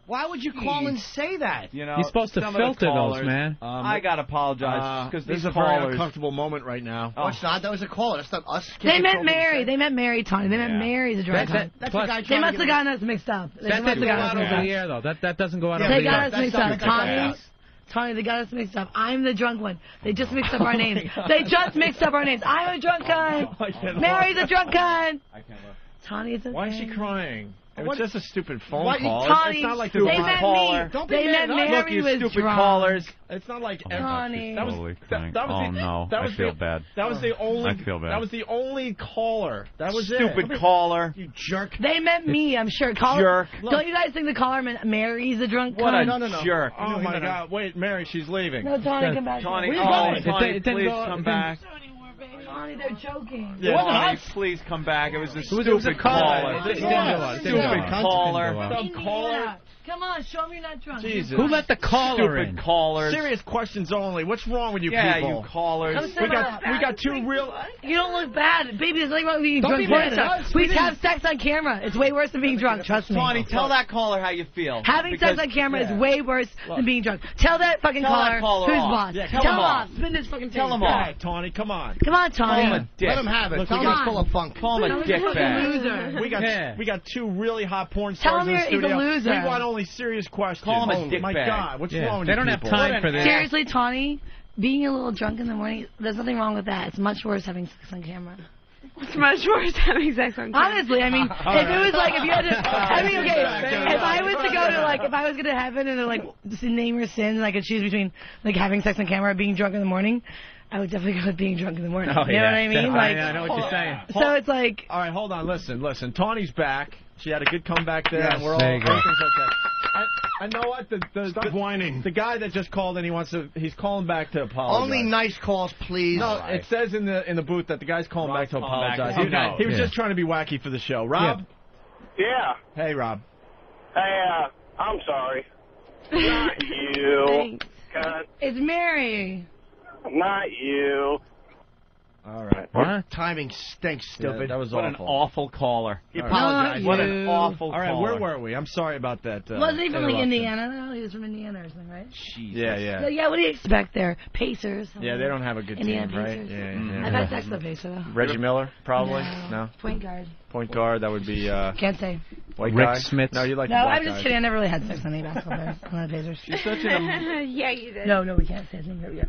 Why would you call and say that? You know, You're supposed to some of the filter callers, those, man. I got to apologize because this these is a very callers. uncomfortable moment right now. Oh, it's not. That was a caller. That's not us. They met Mary. They met Mary, Tony. They met Mary, the drunk cunt. That's Plus- the guy They trying must to have get gotten us mixed up. They That must doesn't have go gotten out us over mixed the up. air, though. That doesn't go out Yeah, over They the got air. us mixed up. Tommy. Tony, they got us mixed up. I'm the drunk one. They just mixed up our names. They just mixed up our names. I'm a drunk cunt. Mary's a drunk cunt. Tony's a Why is she crying? It was just a stupid phone call. Tony, It's not like they the met caller. me. Don't be They met mad. Mary Look, you was stupid drunk. callers. It's not like Tony. that was Holy that, crying. that was Oh, the, no. that I was feel the, bad. That was the only. I feel bad. That was the only caller. That was Stupid it. caller. You jerk. They met me, I'm sure. Jerk. Don't you guys think the caller meant Mary's a drunk What cunt? a jerk. Oh my God! Wait, Mary, she's leaving. No, Tony, come back. Tony, Where you oh, going? Tony, It didn't please go- come it back. Tony, they're joking. Yeah. Tony, please come back. It was a It was a stupid caller. caller. It didn't go out. It didn't go Stupid out. caller. It didn't go out. Some caller. Come on, show me you're not drunk. Jesus. Who let the caller in? Stupid callers. Serious questions only. What's wrong with you Yeah, people? you callers. Come sit We down. got two real. You don't look bad. Baby, there's nothing wrong with being Don't drunk. be mad at us. We have sex on camera. It's way worse than being drunk. Trust me. Tony, tell that caller how you feel. Having sex on camera is way worse than being drunk. Tell that fucking Tell that caller who's off. boss. Yeah, tell tell him him off. off. Spin this fucking Tell thing. him All off. right, Tony, come on. Come on, Call him Tony. a dick. Let him have it. Look, Tell we him got- he's full of funk. Call him a He's a fucking dickbag. loser. We got two really hot porn Tell stars him in the he's a studio. loser. We want only serious questions. Call him a Oh my dickbag. God, what's Yeah, wrong with they you don't have people? time for this. Seriously, Tony, being a little drunk in the morning, there's nothing wrong with that. It's much worse having sex on camera. It's much worse having sex on camera. Honestly, I mean, if it was like, if you had to, I mean, okay, if I was to go to like, if I was going to heaven and they're like, name your sins, and I could choose between like having sex on camera or being drunk in the morning, I would definitely go with being drunk in the morning. Oh, you know what I mean? Like, I know what you're saying. so it's like, All right, hold on. Listen. Tawny's back. She had a good comeback there, Yes, and we're all there you go. everything's okay. I know what Stop whining. The guy that just called in, he's calling back to apologize. Only nice calls, please. No, it says in the booth that the guy's calling back to calling back. apologize. Okay. He was Yeah. just trying to be wacky for the show. Rob? Yeah. Hey, Rob. Hey, I'm sorry. Not you. Thanks. Cunt. it's Mary. Not you. All right. What? Timing stinks, Yeah, stupid. that was What an awful. awful caller. He Not apologized. What an you. awful All right, caller. where were we? I'm sorry about that. Wasn't he from like interruption. Indiana? No, he was from Indiana or something, right? Yeah. So, yeah, what do you expect there? Pacers. Yeah, they don't have a good Indiana team, right? Pacers. Yeah. I've had sex with a Pacer, though. Reggie Miller, probably? No. Point guard. Point guard, that would be Can't say. white Rick guy. Smits. No, you like No, the black I'm just guys. kidding. I never really had sex on any basketball players on the Pacers. You're such an Yeah, you did. No, we can't say his name. Yeah.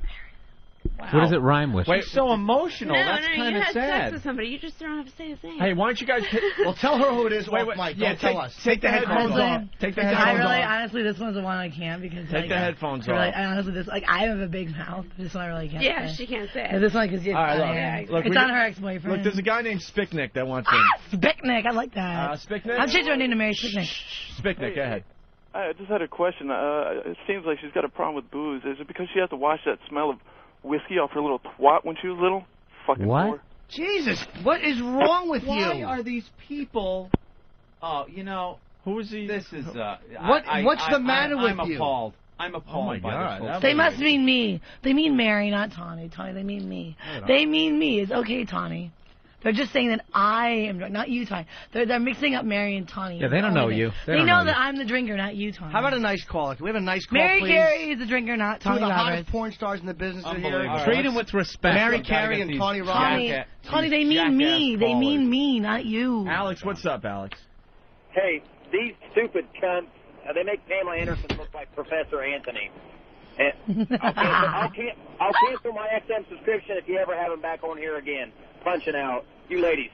Wow. What does it rhyme with? Wait, so emotional. No, That's kind you of had sad. sex with somebody. You just don't have to say his name. Hey, why don't you guys... Well, tell her who it is. Wait, Mike. Yeah, don't tell us. Take the headphones off. Take the headphones off. Honestly, this one's the one I can't because... Take the headphones off. I honestly, I have a big mouth. This one I really can't say. She can't say This one, because it's on her ex-boyfriend. Look, there's a guy named Spicknick that wants in. Spicknick, I like that. Spicknick? I'll change her name to Mary Spicknick. Spicknick, go ahead. I just had a question. It seems like she's got a problem with booze. Is it because she has to wash that smell of whiskey off her little twat when she was little? Fucking what? Jesus, what is wrong with you? Why are these people... Oh, you know... Who is he? This is... What's the matter with you? you? I'm appalled by this. They must mean me. They mean Mary, not Tawny. Tawny, they mean me. They mean me. It's okay, Tawny. They're just saying that I am drunk, not you, Tawny. They're mixing up Mary and Tawny. Yeah, they don't know you. They know that I'm the drinker, not you, Tawny. How about a nice call? Can we have a nice call, Mary please? Carey is the drinker, not Tawny Two of the Roberts. hottest porn stars in the business are here. Treat him with respect. Mary Carey and Tawny Roberts. Tawny, they mean me. They mean me, not you. Alex, what's up, Alex? Hey, these stupid cunts, they make Pamela Anderson look like Professor Anthony. And I'll cancel my XM subscription if you ever have him back on here again. Punching out. You ladies.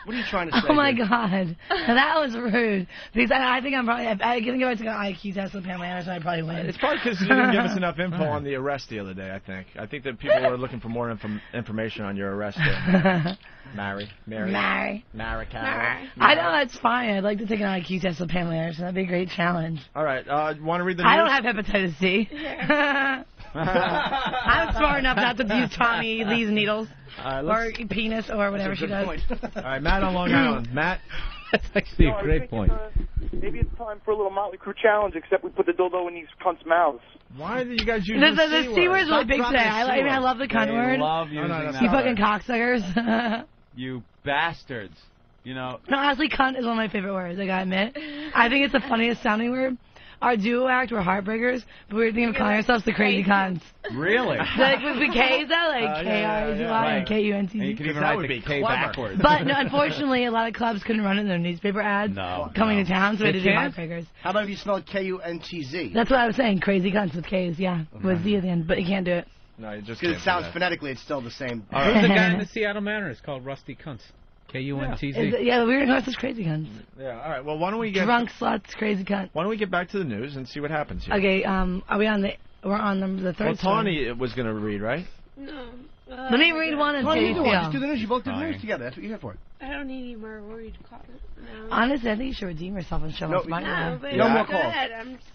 What are you trying to say? Oh, my God. Now, that was rude. Because I think I'm probably... If I can give it to an IQ test with Pamela Anderson, I'd probably win. It's probably because you didn't give us enough info on the arrest the other day, I think. I think that people were looking for more information on your arrest. Mary. I know, that's fine. I'd like to take an IQ test with Pamela Anderson. That'd be a great challenge. All right. Want to read the news? I don't have hepatitis C. I'm smart enough not to use Tommy Lee's needles. Or penis or whatever she does. All right, Matt on Long Island. Matt? That's actually a great point. Maybe it's time for a little Motley Crue challenge, except we put the dildo in these cunts' mouths. Why do you guys use the C word's really big today. I love the cunt word. Love using that you fucking cocksuckers. You bastards. You know. No, honestly, cunt is one of my favorite words, I gotta admit. I think it's the funniest sounding word. Our duo act, we're heartbreakers, but we were thinking of calling ourselves the Crazy Cunts. Really? Like with the K's, like K-R-Z-Y and K-U-N-T-Z. And you can even write the K backwards. But no, unfortunately, a lot of clubs couldn't run it in their newspaper ads coming to town, so we had to do heartbreakers. How about if you spell K-U-N-T-Z? That's what I was saying, Crazy Cunts with K's, with Z at the end, but you can't do it. No, you just because it sounds phonetically, it's still the same. There's a guy in the Seattle Manor. It's called Rusty Cunts. K-U-N-T-Z. Yeah, we were going to those Crazy Cunts. Yeah, all right. Well, why don't we get... Drunk sluts, Crazy Cunt. Why don't we get back to the news and see what happens here? Okay, are we on the... We're on the third Well, Tawny was going to read, right? No. Let me read one and see. Just do the news. You both do the news together. That's what you're here for. I don't need any more worried calls. No. Honestly, I think you should redeem yourself and show us mine. No more calls.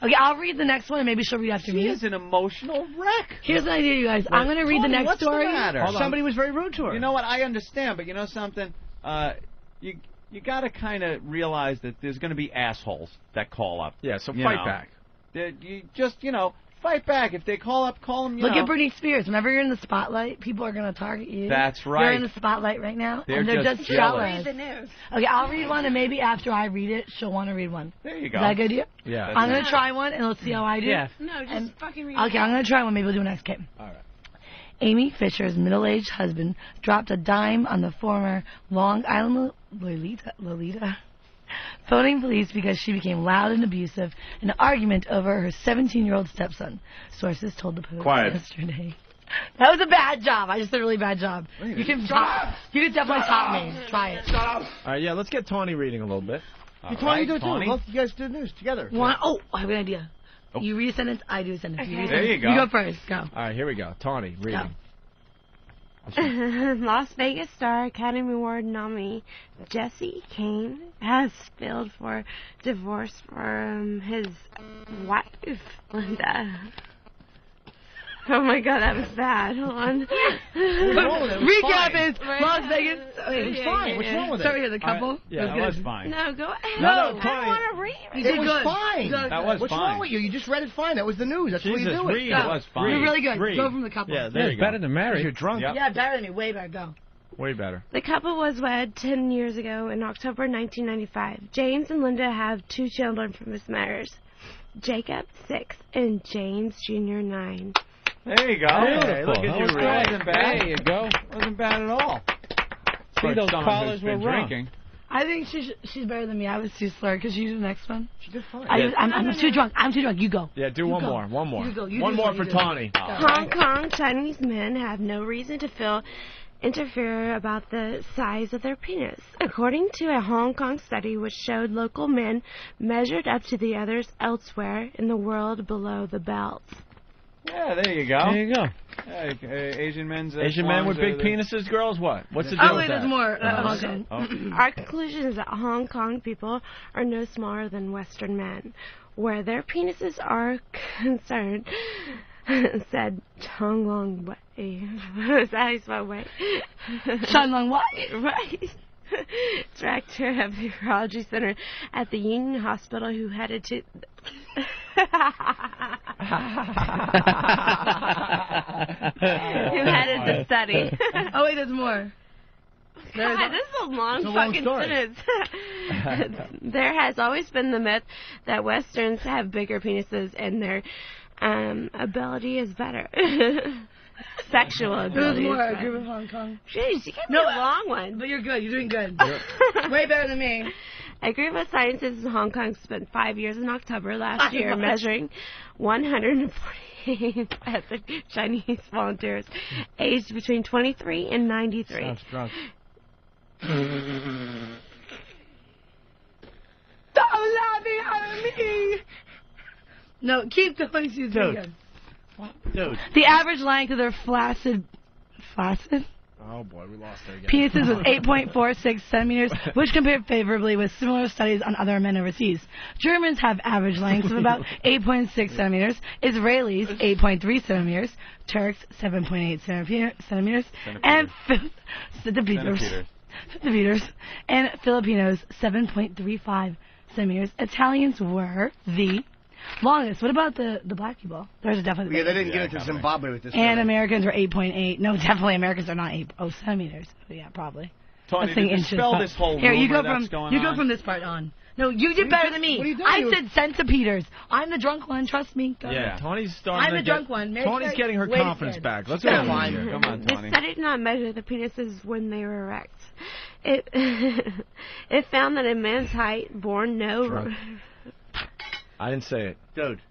Okay, I'll read the next one and maybe she'll read after me. She is an emotional wreck. Here's an idea, you guys. I'm going to read the next story. What's the matter? Somebody was very rude to her. You know what? I understand, but you know something? You got to kind of realize that there's going to be assholes that call up. Yeah, so fight back. You just, fight back. If they call up, call them, Look at Britney Spears. Whenever you're in the spotlight, people are going to target you. That's right. You're in the spotlight right now, they're just jealous. Read the news. Okay, I'll read one, and maybe after I read it, she'll want to read one. There you go. Is that a good idea? Yeah. I'm going to try one, and let's see how I do. Yeah. No, just fucking read Okay, I'm going to try one. Maybe we'll do an next game. All right. Amy Fisher's middle-aged husband dropped a dime on the former Long Island Lolita, phoning police because she became loud and abusive in an argument over her 17-year-old stepson. Sources told the Post yesterday. That was a bad job. I just did a really bad job. You can definitely top me. Try it. All right, yeah, let's get Tawny reading a little bit. Tawny, do it too. Both you guys do the news together. I have an idea. Oh. You read a sentence, I do a sentence. Okay. You read a there sentence. you go. You go first. Go. All right, here we go. Tawny, reading. Las Vegas Star Academy Award nominee Jesse Kane has filed for divorce from his wife, Linda. Oh my God, that was bad. Hold on. Recap is Las Vegas. It was fine. What's wrong with it? Sorry, the couple. Yeah, that was fine. No, go ahead. No, I don't Tawny. want to read it. It was fine. That was What's fine. wrong with you? You just read it fine. That was the news. That's what you do. Read. It was fine. You're really good. Read. Go from the couple. Yeah, there you go. Better than married. You're drunk. Yep. Yeah, better than me. Way better. Go. Way better. The couple was wed 10 years ago in October 1995. James and Linda have 2 children from this marriage. Jacob, 6, and James Jr., 9. There you go. Hey, look at you, Ray. Wasn't bad. There you go. Wasn't bad at all. See, those callers were wrong. Drinking. I think she's better than me. I was too slurred. Could you do the next one? She did fine. I'm too drunk. I'm too drunk. You go. Yeah, do one more. One more. You go. One more for Tawny. Hong Kong Chinese men have no reason to feel interfere about the size of their penis. According to a Hong Kong study which showed local men measured up to the others elsewhere in the world below the belt. Yeah, there you go. There you go. Asian men with big penises, girls, what? What's the deal with that? There's more. Hong Kong. Our conclusion is that Hong Kong people are no smaller than Western men. Where their penises are concerned, said Chong Long Wei. Is that how you spell Wei? Chong Long Wei? Right. Director of the Urology Center at the Union Hospital who headed to... who headed the study. Oh, wait, there's more. God, this is a long fucking sentence. There has always been the myth that Westerns have bigger penises and their ability is better. Sexual ability. There's more. I agree with Hong Kong. Jeez, you gave me a long one. But you're good. You're doing good. Way better than me. A group of scientists in Hong Kong spent 5 years in October last year measuring 148 Chinese volunteers aged between 23 and 93. Sounds drunk. Don't let me out of me. No, keep going. She's good. Dude. The average length of their flaccid? Oh boy, we lost her again. Penises was 8.46 centimeters, which compared favorably with similar studies on other men overseas. Germans have average lengths of about 8.6 centimeters, Israelis 8.3 centimeters, Turks 7.8 centimeters, and centimeters, and Filipinos 7.35 centimeters. Italians were the longest. What about the black people? There's definitely. Yeah, they didn't get into Zimbabwe with this. And Americans were 8.8. No, definitely Americans are not 8 centimeters. Yeah, probably. Tawny, did you spell this whole Here, you go that's from going on? from this part on. No, you did better than me. What are you doing? I said centipeders. I'm the drunk one. Trust me. Go. Yeah, Tawny's starting I'm the drunk one. Tawny's getting her confidence back. Let's go. Come on, The Tawny. study did not measure the penises when they were erect. It found that a man's height born no. I didn't say it. Dude.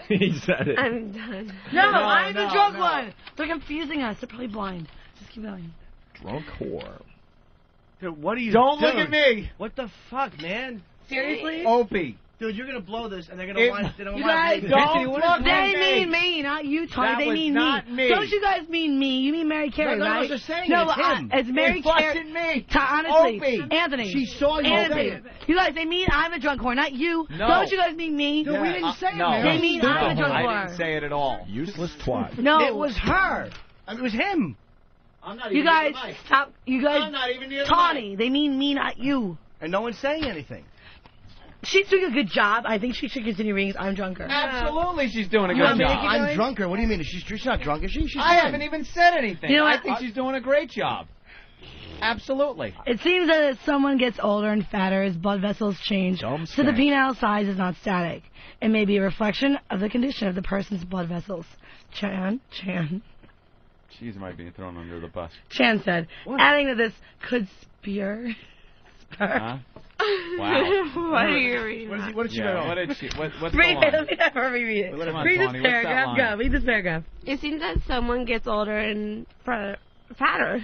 He said it. I'm done. No, I'm the drunk one. They're confusing us. They're probably blind. Just keep going. Drunk whore. Dude, what are you Don't doing? look at me. What the fuck, man? Seriously? Opie. Dude, you're gonna blow this, and they're gonna want. You guys don't look at They me. mean me, not you, Tawny. That They was mean not me. Don't you guys mean me? You mean Mary Carey, No, right? I was just saying no, it's him. It's Mary It Carey. wasn't me. Honestly, Opie. Anthony. She saw you say Anthony. it. You guys, they mean I'm a drunk whore, not you. No. Don't you guys mean me? Dude, we didn't say it, no. man. They mean I'm a drunk I whore. didn't say it at all. Useless twat. No. It was her. I mean, it was him. I'm not even You guys, near the mic. stop. You guys, I'm not even near the Tawny, mic. they mean me, not you. And no one's saying anything. She's doing a good job. I think she should continue reading. I'm drunker. Absolutely, she's doing a You good want me to job. keep I'm going? drunker. What do you mean? She's not drunk, is she? She's I fine. haven't even said anything. You know I what? think she's doing a great job. Absolutely. It seems that as someone gets older and fatter, his blood vessels change, so the penile size is not static. It may be a reflection of the condition of the person's blood vessels. Chan. She's might be thrown under the bus. Chan said, adding to this, could spur. Huh? Wow. What are you reading? What did she write What on? did she? What's Read going it. on? Let me have her read it. Come on, Read this Tawny, what's that paragraph. line? Go. Read this paragraph. It seems that someone gets older and fatter.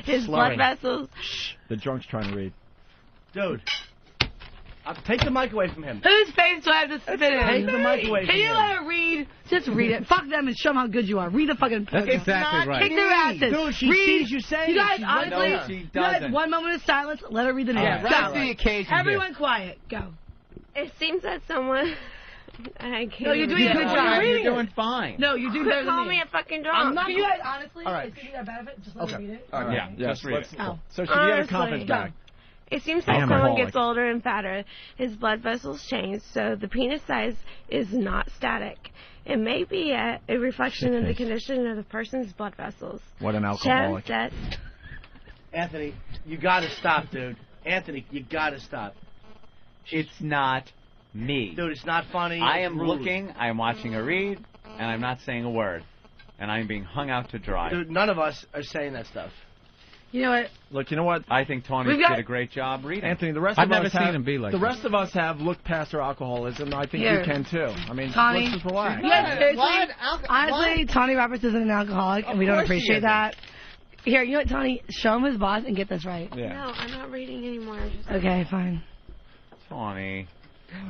His blood vessels. The drunk's trying to read. Dude. Take the mic away from him. Whose face do I have to spit in? Take the mic away Can from you him. let her read? Just read it. Fuck them and show them how good you are. Read the fucking paragraph. exactly right. Kick their asses. Dude, she read. sees you saying You guys, it. She honestly, No, she you guys, doesn't. one moment of silence. Let her read the name. Yeah, Go. rise to the occasion Everyone quiet. Go. It seems that someone. I can't. No, you're doing a good job. You're Reading doing it. fine. No, you're doing better than Call me. me a fucking drunk. I'm not. You guys, honestly, All right. it's going to be a benefit. Just let me read it. All right. Yeah, just read it. Oh. So she get her Honestly. confidence back. It seems like I am someone alcoholic. gets older and fatter, his blood vessels change, so the penis size is not static. It may be a reflection of the condition of the person's blood vessels. What an Chan alcoholic. said, Anthony, you gotta stop, dude. Anthony, you gotta stop. It's not me. Dude, it's not funny. I it's am rude. looking, I am watching her read, and I'm not saying a word. and I'm being hung out to dry. Dude, none of us are saying that stuff. You know what? Look, you know what? I think Tawny did a great job reading. Anthony, the rest I've of never us seen have, him be like the that. rest of us have looked past our alcoholism. I think Here. you can too. I mean, Tawny, let's just relax. yeah, seriously, honestly, Tawny Roberts isn't an alcoholic, and we don't appreciate that. Here, you know what, Tawny? Show him his boss and get this right. Yeah. No, I'm not reading anymore. Okay, fine. Tawny.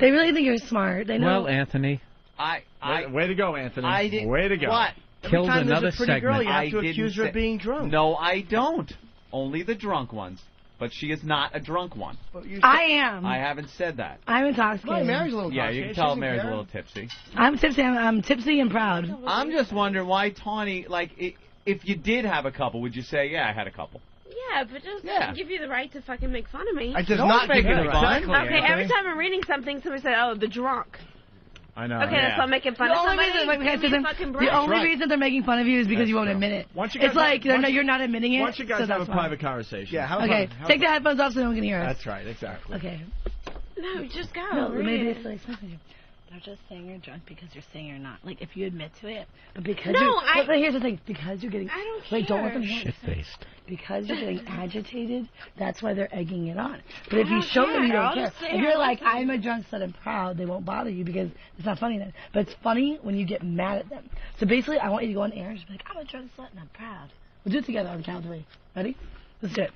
They really think you're smart. They know. Well, Anthony. Way to go, Anthony. I did, Way to go. What? Killed Every time another there's a pretty girl, segment. you have to I accuse didn't her of being drunk. No, I don't. Only the drunk ones. But she is not a drunk one. I am. I haven't said that. I'm intoxicated. Mary's a little Yeah, you can tell Mary's a little tipsy. I'm tipsy. I'm tipsy and proud. I'm just wondering why Tawny, like, if you did have a couple, would you say, yeah, I had a couple? Yeah, but doesn't give you the right to fucking make fun of me. I does not give you the right. Okay, every time I'm reading something, somebody said, "Oh, the drunk." I know. Okay, that's not making fun of somebody. The only reason they're making fun of you is because you won't admit it. It's like you're not admitting it. Why don't you guys have a private conversation? Yeah. Okay, take the headphones off so no one can hear us. That's right. Exactly. Okay. No, just go. No, read maybe it. it's like something. They're just saying you're drunk because you're saying you're not. Like, if you admit to it, but because but here's the thing. Because you're getting... I don't Wait, don't let care. them hear it. Shit-faced. Because you're getting agitated, that's why they're egging it on. But if you show them you don't care, if you're like, I'm a drunk slut and proud, they won't bother you because it's not funny then. But it's funny when you get mad at them. So basically, I want you to go on air and just be like, I'm a drunk slut and I'm proud. We'll do it together on the count of 3. Ready? Let's do it.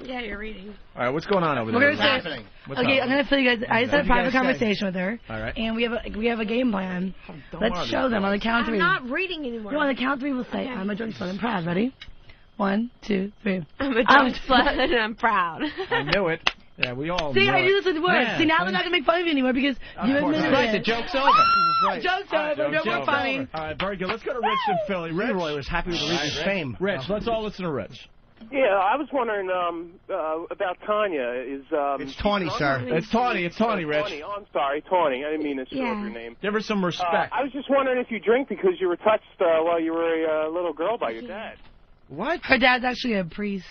Yeah, you're reading. All right, what's going on over there? What's happening? Okay, I'm going to tell you guys. I just had a private conversation with her. All right. And we have a game plan. Let's show them on the count of 3. I'm not reading anymore. No, on the count of 3, we'll say, I'm a drunk slut and proud. Ready? 1, 2, 3. I'm a drunk slut and I'm proud. I knew it. Yeah, we all See, know I it. do this with words. Yeah, See, now they're not going to make fun of you anymore because you admitted it. Right, the joke's over. Right. Joke's over. No more funny. All right, very good. Let's go to Rich in Philly. Rich. Leroy was happy with the Reese's fame. Rich, let's all listen to Rich. Yeah, I was wondering about Tanya. It's Tawny, sir. It's Tawny, Rich. Tawny. Oh, I'm sorry, Tawny. I didn't mean to screw up your name. Give her some respect. I was just wondering if you drink because you were touched while you were a little girl by your dad. What? Her dad's actually a priest.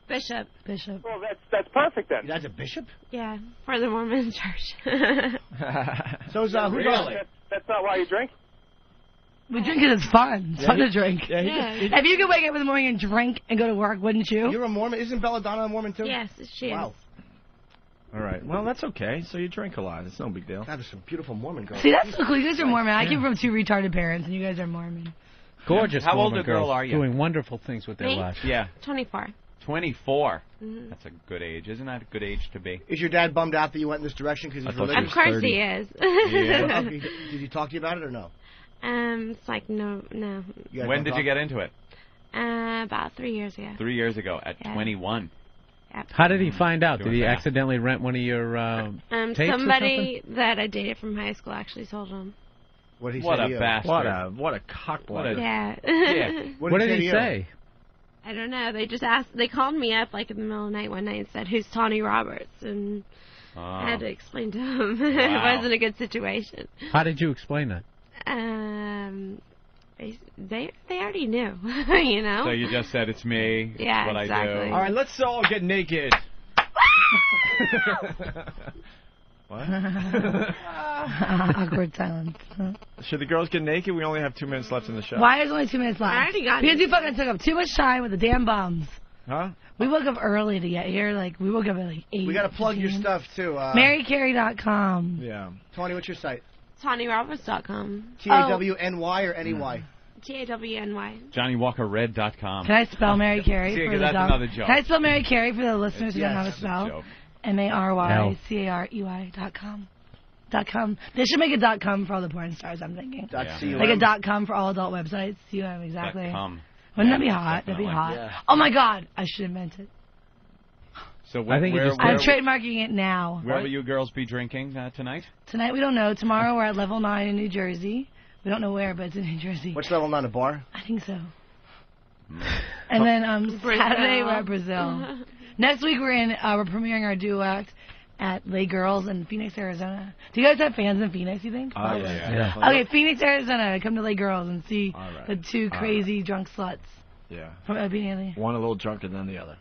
Bishop. Well, that's perfect then. That's a bishop? Yeah, for the Mormon church. So is who Really? That's not why you drink? We drink it. It's fun. It's fun to drink. Yeah. If you could wake up in the morning and drink and go to work, wouldn't you? You're a Mormon. Isn't Belladonna a Mormon too? Yes, she is. Wow. All right. Well, that's okay. So you drink a lot. It's no big deal. God, there's some beautiful Mormon girls. See, that's so cool. You guys are Mormon. I came from 2 retarded parents, and you guys are Mormon. Gorgeous How old Mormon a girl girls are you? doing wonderful things with their Me? lives. Yeah. 24. 24. Mm-hmm. That's a good age. Isn't that a good age to be? Is your dad bummed out that you went in this direction because he's thought religious? Of course 30. he is. Yeah. Did he talk to you about it or no? It's like, no. You guys When don't did talk? you get into it? About 3 years ago. 3 years ago at 21. Yep. How did he find out? Did he 2.5. accidentally rent one of your tapes or Somebody that I dated from high school actually told him. What did he What say a to you? bastard. What a cockblood. Yeah. Yeah. What did he say? I don't know. They just asked. They called me up like in the middle of the night one night and said, "Who's Tawny Roberts?" And I had to explain to him it Wow. wasn't a good situation. How did you explain that? They already knew, you know. So you just said it's me. It's Yeah, what exactly. I do. All right, let's all get naked. What? Awkward silence. Should the girls get naked? We only have 2 minutes left in the show. Why is only 2 minutes left? I already got because you fucking took up too much time with the damn bums. Huh? We woke up early to get here. Like, we woke up at like 8. We got to plug your 15. stuff too. MaryCarey.com. Yeah. Tawny, what's your site? TawnyRoberts.com. TAWNY or NEY? TAWNY. JohnnyWalkerRed.com. Can I spell Mary Carey See, for 'cause the that's dumb? another joke. Can I spell Mary Carey for the listeners who don't know how to That's a spell? joke. MaryCarey.com. .com. They should make a .com for all the porn stars, I'm thinking. Yeah. Like a .com for all adult websites. CUM, exactly. .com. Wouldn't Yeah, that be hot? That'd be definitely. hot. Yeah. Oh my God, I should have meant it. So I think you just I'm trademarking it now. Where will you girls be drinking tonight? Tonight we don't know. Tomorrow we're at Level 9 in New Jersey. We don't know where, but it's in New Jersey. What's level 9, a bar? I think so. And then Saturday we're at Brazil. Next week we're premiering our duo act at Lay Girls in Phoenix, Arizona. Do you guys have fans in Phoenix, you think? Oh, yeah. Okay, Phoenix, Arizona. Come to Lay Girls and see the 2 crazy drunk sluts. Yeah. From Opie Anthony. One a little drunker than the other.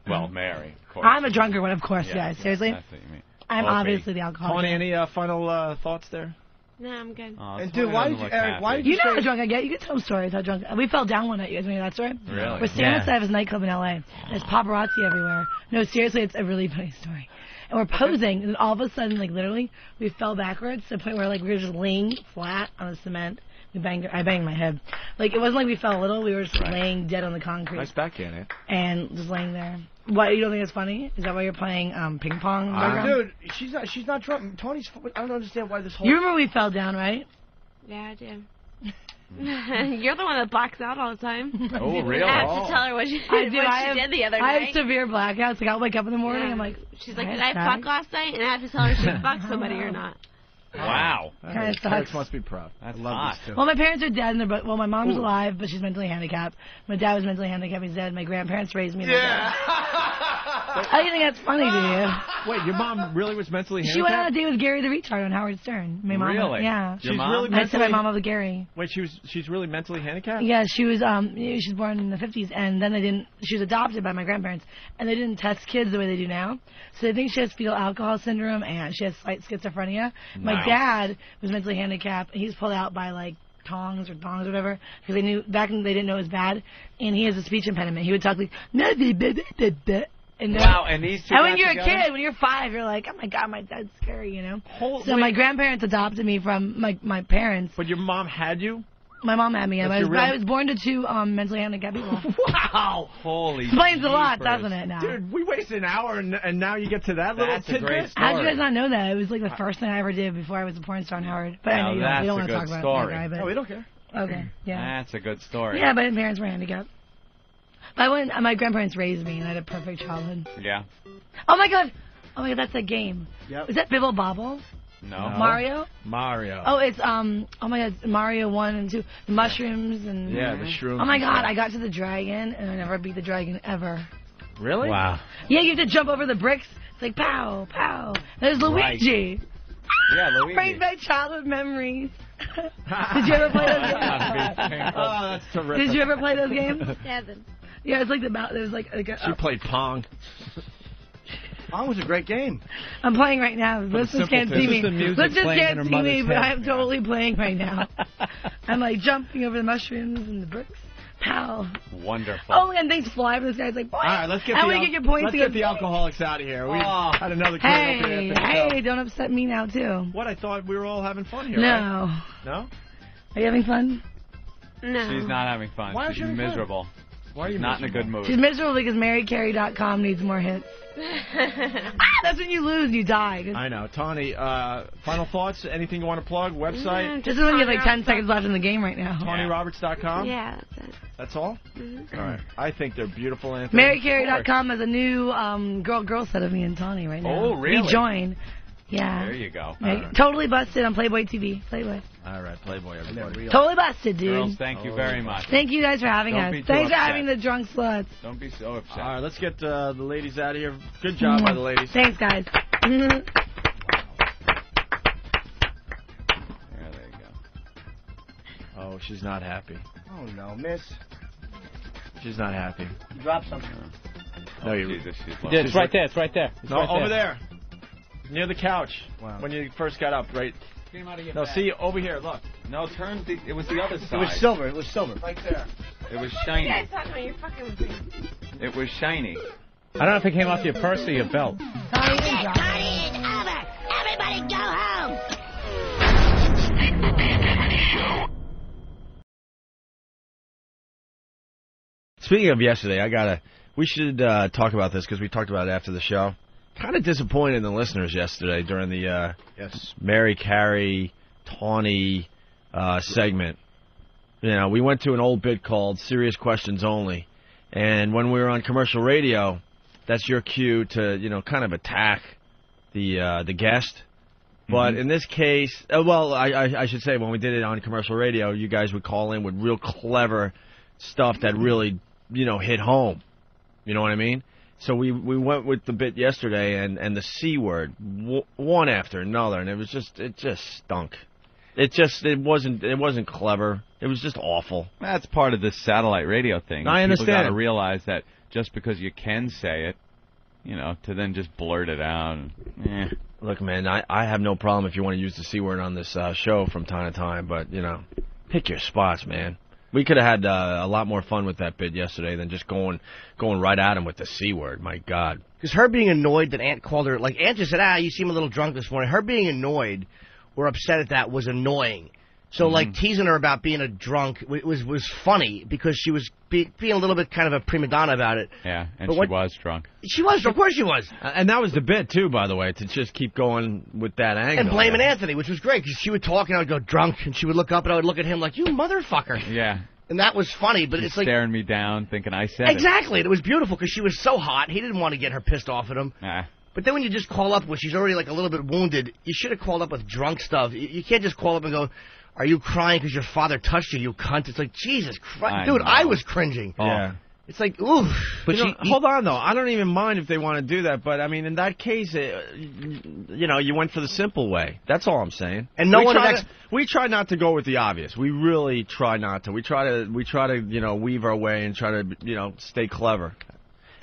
Well, Mary, of course. I'm a drunker one, of course, yeah. Seriously? That's what you mean. I'm Opie. obviously the alcoholic. Tawny, any final thoughts there? No, I'm good. Oh, And dude, why did you, Eric? Why did you You know say? how drunk I get. You can tell stories how drunk. We fell down one night. You guys remember that story? Really? We're standing outside of his nightclub in L.A. There's paparazzi everywhere. No, seriously, it's a really funny story. And we're posing, and all of a sudden, like literally, we fell backwards to the point where like we were just laying flat on the cement. I banged my head. Like it wasn't like we fell a little. We were just laying dead on the concrete. Nice backhand, eh? And just laying there. Why you don't think it's funny? Is that why you're playing ping pong? Dude, she's not drunk. Tony's. I don't understand why this whole. You remember we fell down, right? Yeah, I do. You're the one that blacks out all the time. Oh, really? I have to tell her what she did the other night. I have severe blackouts. Like I'll wake up in the morning. Yeah. I'm like, she's like, did I fuck last night? And I have to tell her she fucked somebody or not. Wow. Kind of sucks. Parents must be proud. That's I love hot. this too. Well, my parents are dead, and well, my mom's alive, but she's mentally handicapped. My dad was mentally handicapped. He's dead. My grandparents raised me. Yeah. How do you think that's funny to you? Wait, your mom really was mentally handicapped? She went on a date with Gary the retard on Howard Stern. My mom, Really? Yeah. Your mom? I said my mom was Gary. Wait, she's really mentally handicapped? Yeah, she was she was born in the 50s, and then she was adopted by my grandparents, and they didn't test kids the way they do now. So they think she has fetal alcohol syndrome, and she has slight schizophrenia. My dad was mentally handicapped, and he was pulled out by like tongs or whatever, because they knew back then they didn't know it was bad, and he has a speech impediment. He would talk like and wow, and these two. And when you're a kid, when you're 5, you're like, oh my god, my dad's scary, you know. So my grandparents adopted me from my parents. But your mom had you? My mom had me. I was born to 2 mentally handicapped people. Wow! Holy. Explains a lot, doesn't it? Now, dude, we wasted an hour, and now you get to that little tidbit. Great story. How did you guys not know that? It was like the first thing I ever did before I was a porn star on Howard. But I know you don't want to talk about that guy. But we don't care. Okay, yeah. That's a good story. Yeah, but my parents were handicapped. My grandparents raised me, and I had a perfect childhood. Yeah. Oh my god, that's a game. Yep. Is that Bibble Bobble? No. Mario? Mario. Oh, it's oh my god, Mario 1 and 2, the mushrooms and the shrooms. Oh my god, I got to the dragon and I never beat the dragon ever. Really? Wow. Yeah, you have to jump over the bricks. It's like pow, pow. There's Luigi. Yeah, Luigi. Brings back childhood memories. Did you ever play those games? Oh, that's terrific. Did you ever play those games? Yeah. Yeah, it's like there was like she played Pong. Pong was a great game. I'm playing right now. Listeners can't see me. Listeners can't see me, but I'm totally playing right now. I'm like jumping over the mushrooms and the bricks. Pow. Wonderful. Oh, and things fly from the sky. It's like, boy. All right, let's get the alcoholics out of here. We had another great Hey, don't upset me now, too. What? I thought we were all having fun here. No. Right? No? Are you having fun? No. She's not having fun. Why She's miserable. Why are you not in a good mood? She's miserable because MaryCarey.com needs more hits. That's when you lose, you die. I know. Tawny, final thoughts? Anything you want to plug? Website? This is when you have like 10 seconds left in the game right now. TawnyRoberts.com? Yeah, that's it. That's all? Mm-hmm. All right. I think they're beautiful, Anthony. MaryCarey.com has a new girl set of me and Tawny right now. Oh, really? Rejoin. Yeah. There you go. Right. Totally busted on Playboy TV. Playboy. All right, Playboy, everybody. Totally busted, dude. Girls, thank you very much. Thank you guys for having us. Thanks for having the drunk sluts. Don't be so upset. All right, let's get the ladies out of here. Good job by the ladies. Thanks, guys. There they go. Oh, she's not happy. Oh, no, miss. She's not happy. You dropped something. No, you Jesus, she's Yeah, it's right there. It's right there. No, over there. Near the couch. Wow. When you first got up, right? No, see, over here, look. No, it was the other side. It was silver. It was silver. Right there. It was shiny. You guys talking about your fucking with me. It was shiny. I don't know if it came off your purse or your belt. Party is over. Everybody go home. Speaking of yesterday, we should talk about this because we talked about it after the show. Kind of disappointed in the listeners yesterday during the Mary Carey Tawny segment. You know, we went to an old bit called Serious Questions Only, and when we were on commercial radio, that's your cue to kind of attack the guest. But in this case, I should say when we did it on commercial radio, you guys would call in with real clever stuff that really hit home. You know what I mean? So we went with the bit yesterday and the C word, one after another, and it just stunk. It wasn't clever. It was just awful. That's part of this satellite radio thing. I understand. People got to realize that just because you can say it, to then just blurt it out. Look, man, I have no problem if you want to use the C word on this show from time to time, but, you know, pick your spots, man. We could have had a lot more fun with that bit yesterday than just going right at him with the C word. My God. Because her being annoyed that Aunt called her, like, Aunt just said, you seem a little drunk this morning. Her being annoyed or upset at that was annoying. So, like, teasing her about being a drunk was funny because she was being a little bit kind of a prima donna about it. Yeah, and she was drunk. She was, of course she was. And that was the bit, too, by the way, to just keep going with that angle. And blaming Anthony, which was great, because she would talk and I would go drunk, and she would look up and I would look at him like, you motherfucker. Yeah. And that was funny, but it's like... staring me down, thinking I said Exactly, and it was beautiful, because she was so hot, he didn't want to get her pissed off at him. But then when you just call up when she's already like a little bit wounded, you should have called up with drunk stuff. You can't just call up and go, are you crying because your father touched you cunts? It's like, Jesus Christ. Dude, I was cringing. Yeah. It's like, oof. But hold on, though. I don't even mind if they want to do that. But, I mean, in that case, you know, you went for the simple way. That's all I'm saying. And we try not to go with the obvious. We really try not to. We try to, you know, weave our way and try to, you know, stay clever.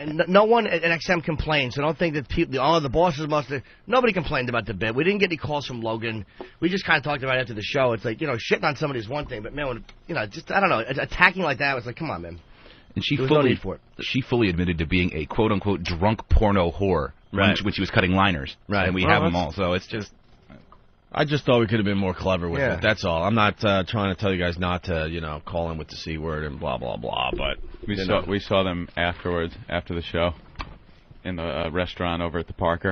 And no one at XM complained, so don't think that the bosses must have... Nobody complained about the bit. We didn't get any calls from Logan. We just kind of talked about it after the show. It's like, you know, shitting on somebody is one thing, but, man, when, you know, just, I don't know, attacking like that was like, come on, man. And she no need for it. She fully admitted to being a quote-unquote drunk porno whore when she was cutting liners. Right. And we have them all, so it's just... I just thought we could have been more clever with it. That's all. I'm not trying to tell you guys not to, you know, call in with the C word and blah, blah, blah, but... We saw them afterwards, after the show, in the restaurant over at the Park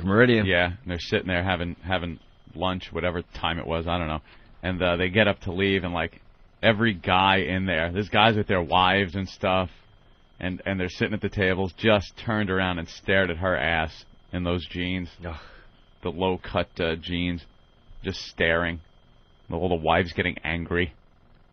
Meridian. Yeah, and they're sitting there having lunch, whatever time it was, I don't know. And they get up to leave, and, like, every guy in there's guys with their wives and stuff, and they're sitting at the tables, just turned around and stared at her ass in those jeans. Ugh. The low-cut jeans, just staring. All the wives getting angry.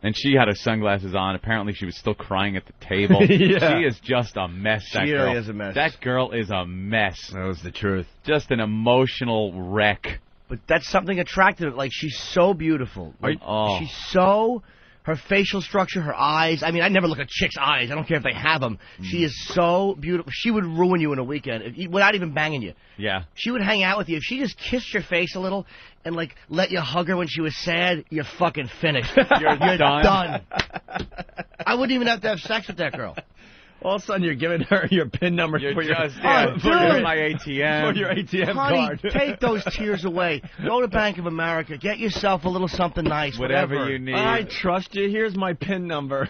And she had her sunglasses on. Apparently she was still crying at the table. Yeah. She is just a mess, that girl. She really is a mess. That girl is a mess. That was the truth. Just an emotional wreck. But that's something attractive. Like, she's so beautiful. Like, she's so... Her facial structure, her eyes. I mean, I never look at chicks' eyes. I don't care if they have them. She is so beautiful. She would ruin you in a weekend without even banging you. Yeah. She would hang out with you. If she just kissed your face a little and, like, let you hug her when she was sad, you're fucking finished. You're done. I wouldn't even have to have sex with that girl. All of a sudden, you're giving her your PIN number for your my ATM. For your ATM Honey, card. take those tears away. Go to Bank of America. Get yourself a little something nice. Whatever you need. I trust you. Here's my PIN number.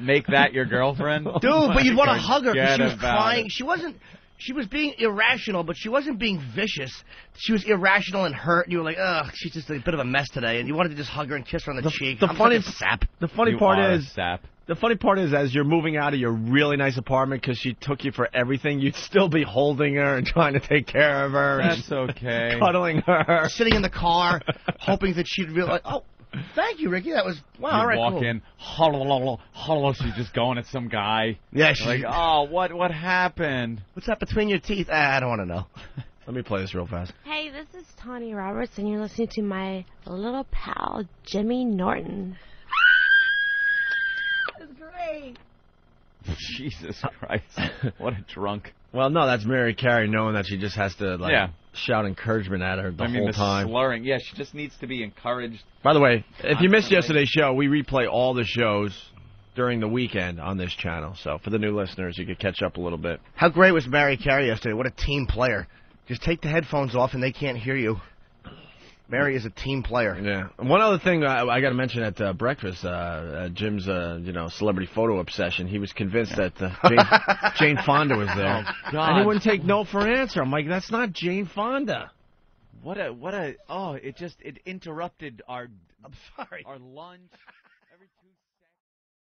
Make that your girlfriend? Dude, but you'd want to hug her because she was crying. It. She was being irrational, but she wasn't being vicious. She was irrational and hurt, and you were like, ugh, she's just a bit of a mess today, and you wanted to just hug her and kiss her on the cheek. The funny part is, as you're moving out of your really nice apartment because she took you for everything, you'd still be holding her and trying to take care of her. That's okay. Cuddling her. Sitting in the car, hoping that she'd realize, oh, thank you, Ricky. That was, wow, all right, walk cool. in, hello, she's just going at some guy. Yeah, she's like, oh, what happened? What's that between your teeth? I don't want to know. Let me play this real fast. Hey, this is Tawny Roberts, and you're listening to my little pal, Jimmy Norton. That's great. Jesus Christ. What a drunk. Well, no, that's Mary Carey knowing that she just has to, shout encouragement at her the whole time. Slurring. Yeah, she just needs to be encouraged. By the way, if you missed yesterday's show, we replay all the shows during the weekend on this channel. So for the new listeners, you could catch up a little bit. How great was Mary Carey yesterday? What a team player. Just take the headphones off and they can't hear you. Mary is a team player. Yeah. One other thing I got to mention at breakfast, Jim's celebrity photo obsession. He was convinced that Jane Fonda was there. Oh, God. And he wouldn't take no for an answer. I'm like, that's not Jane Fonda. It interrupted our lunch.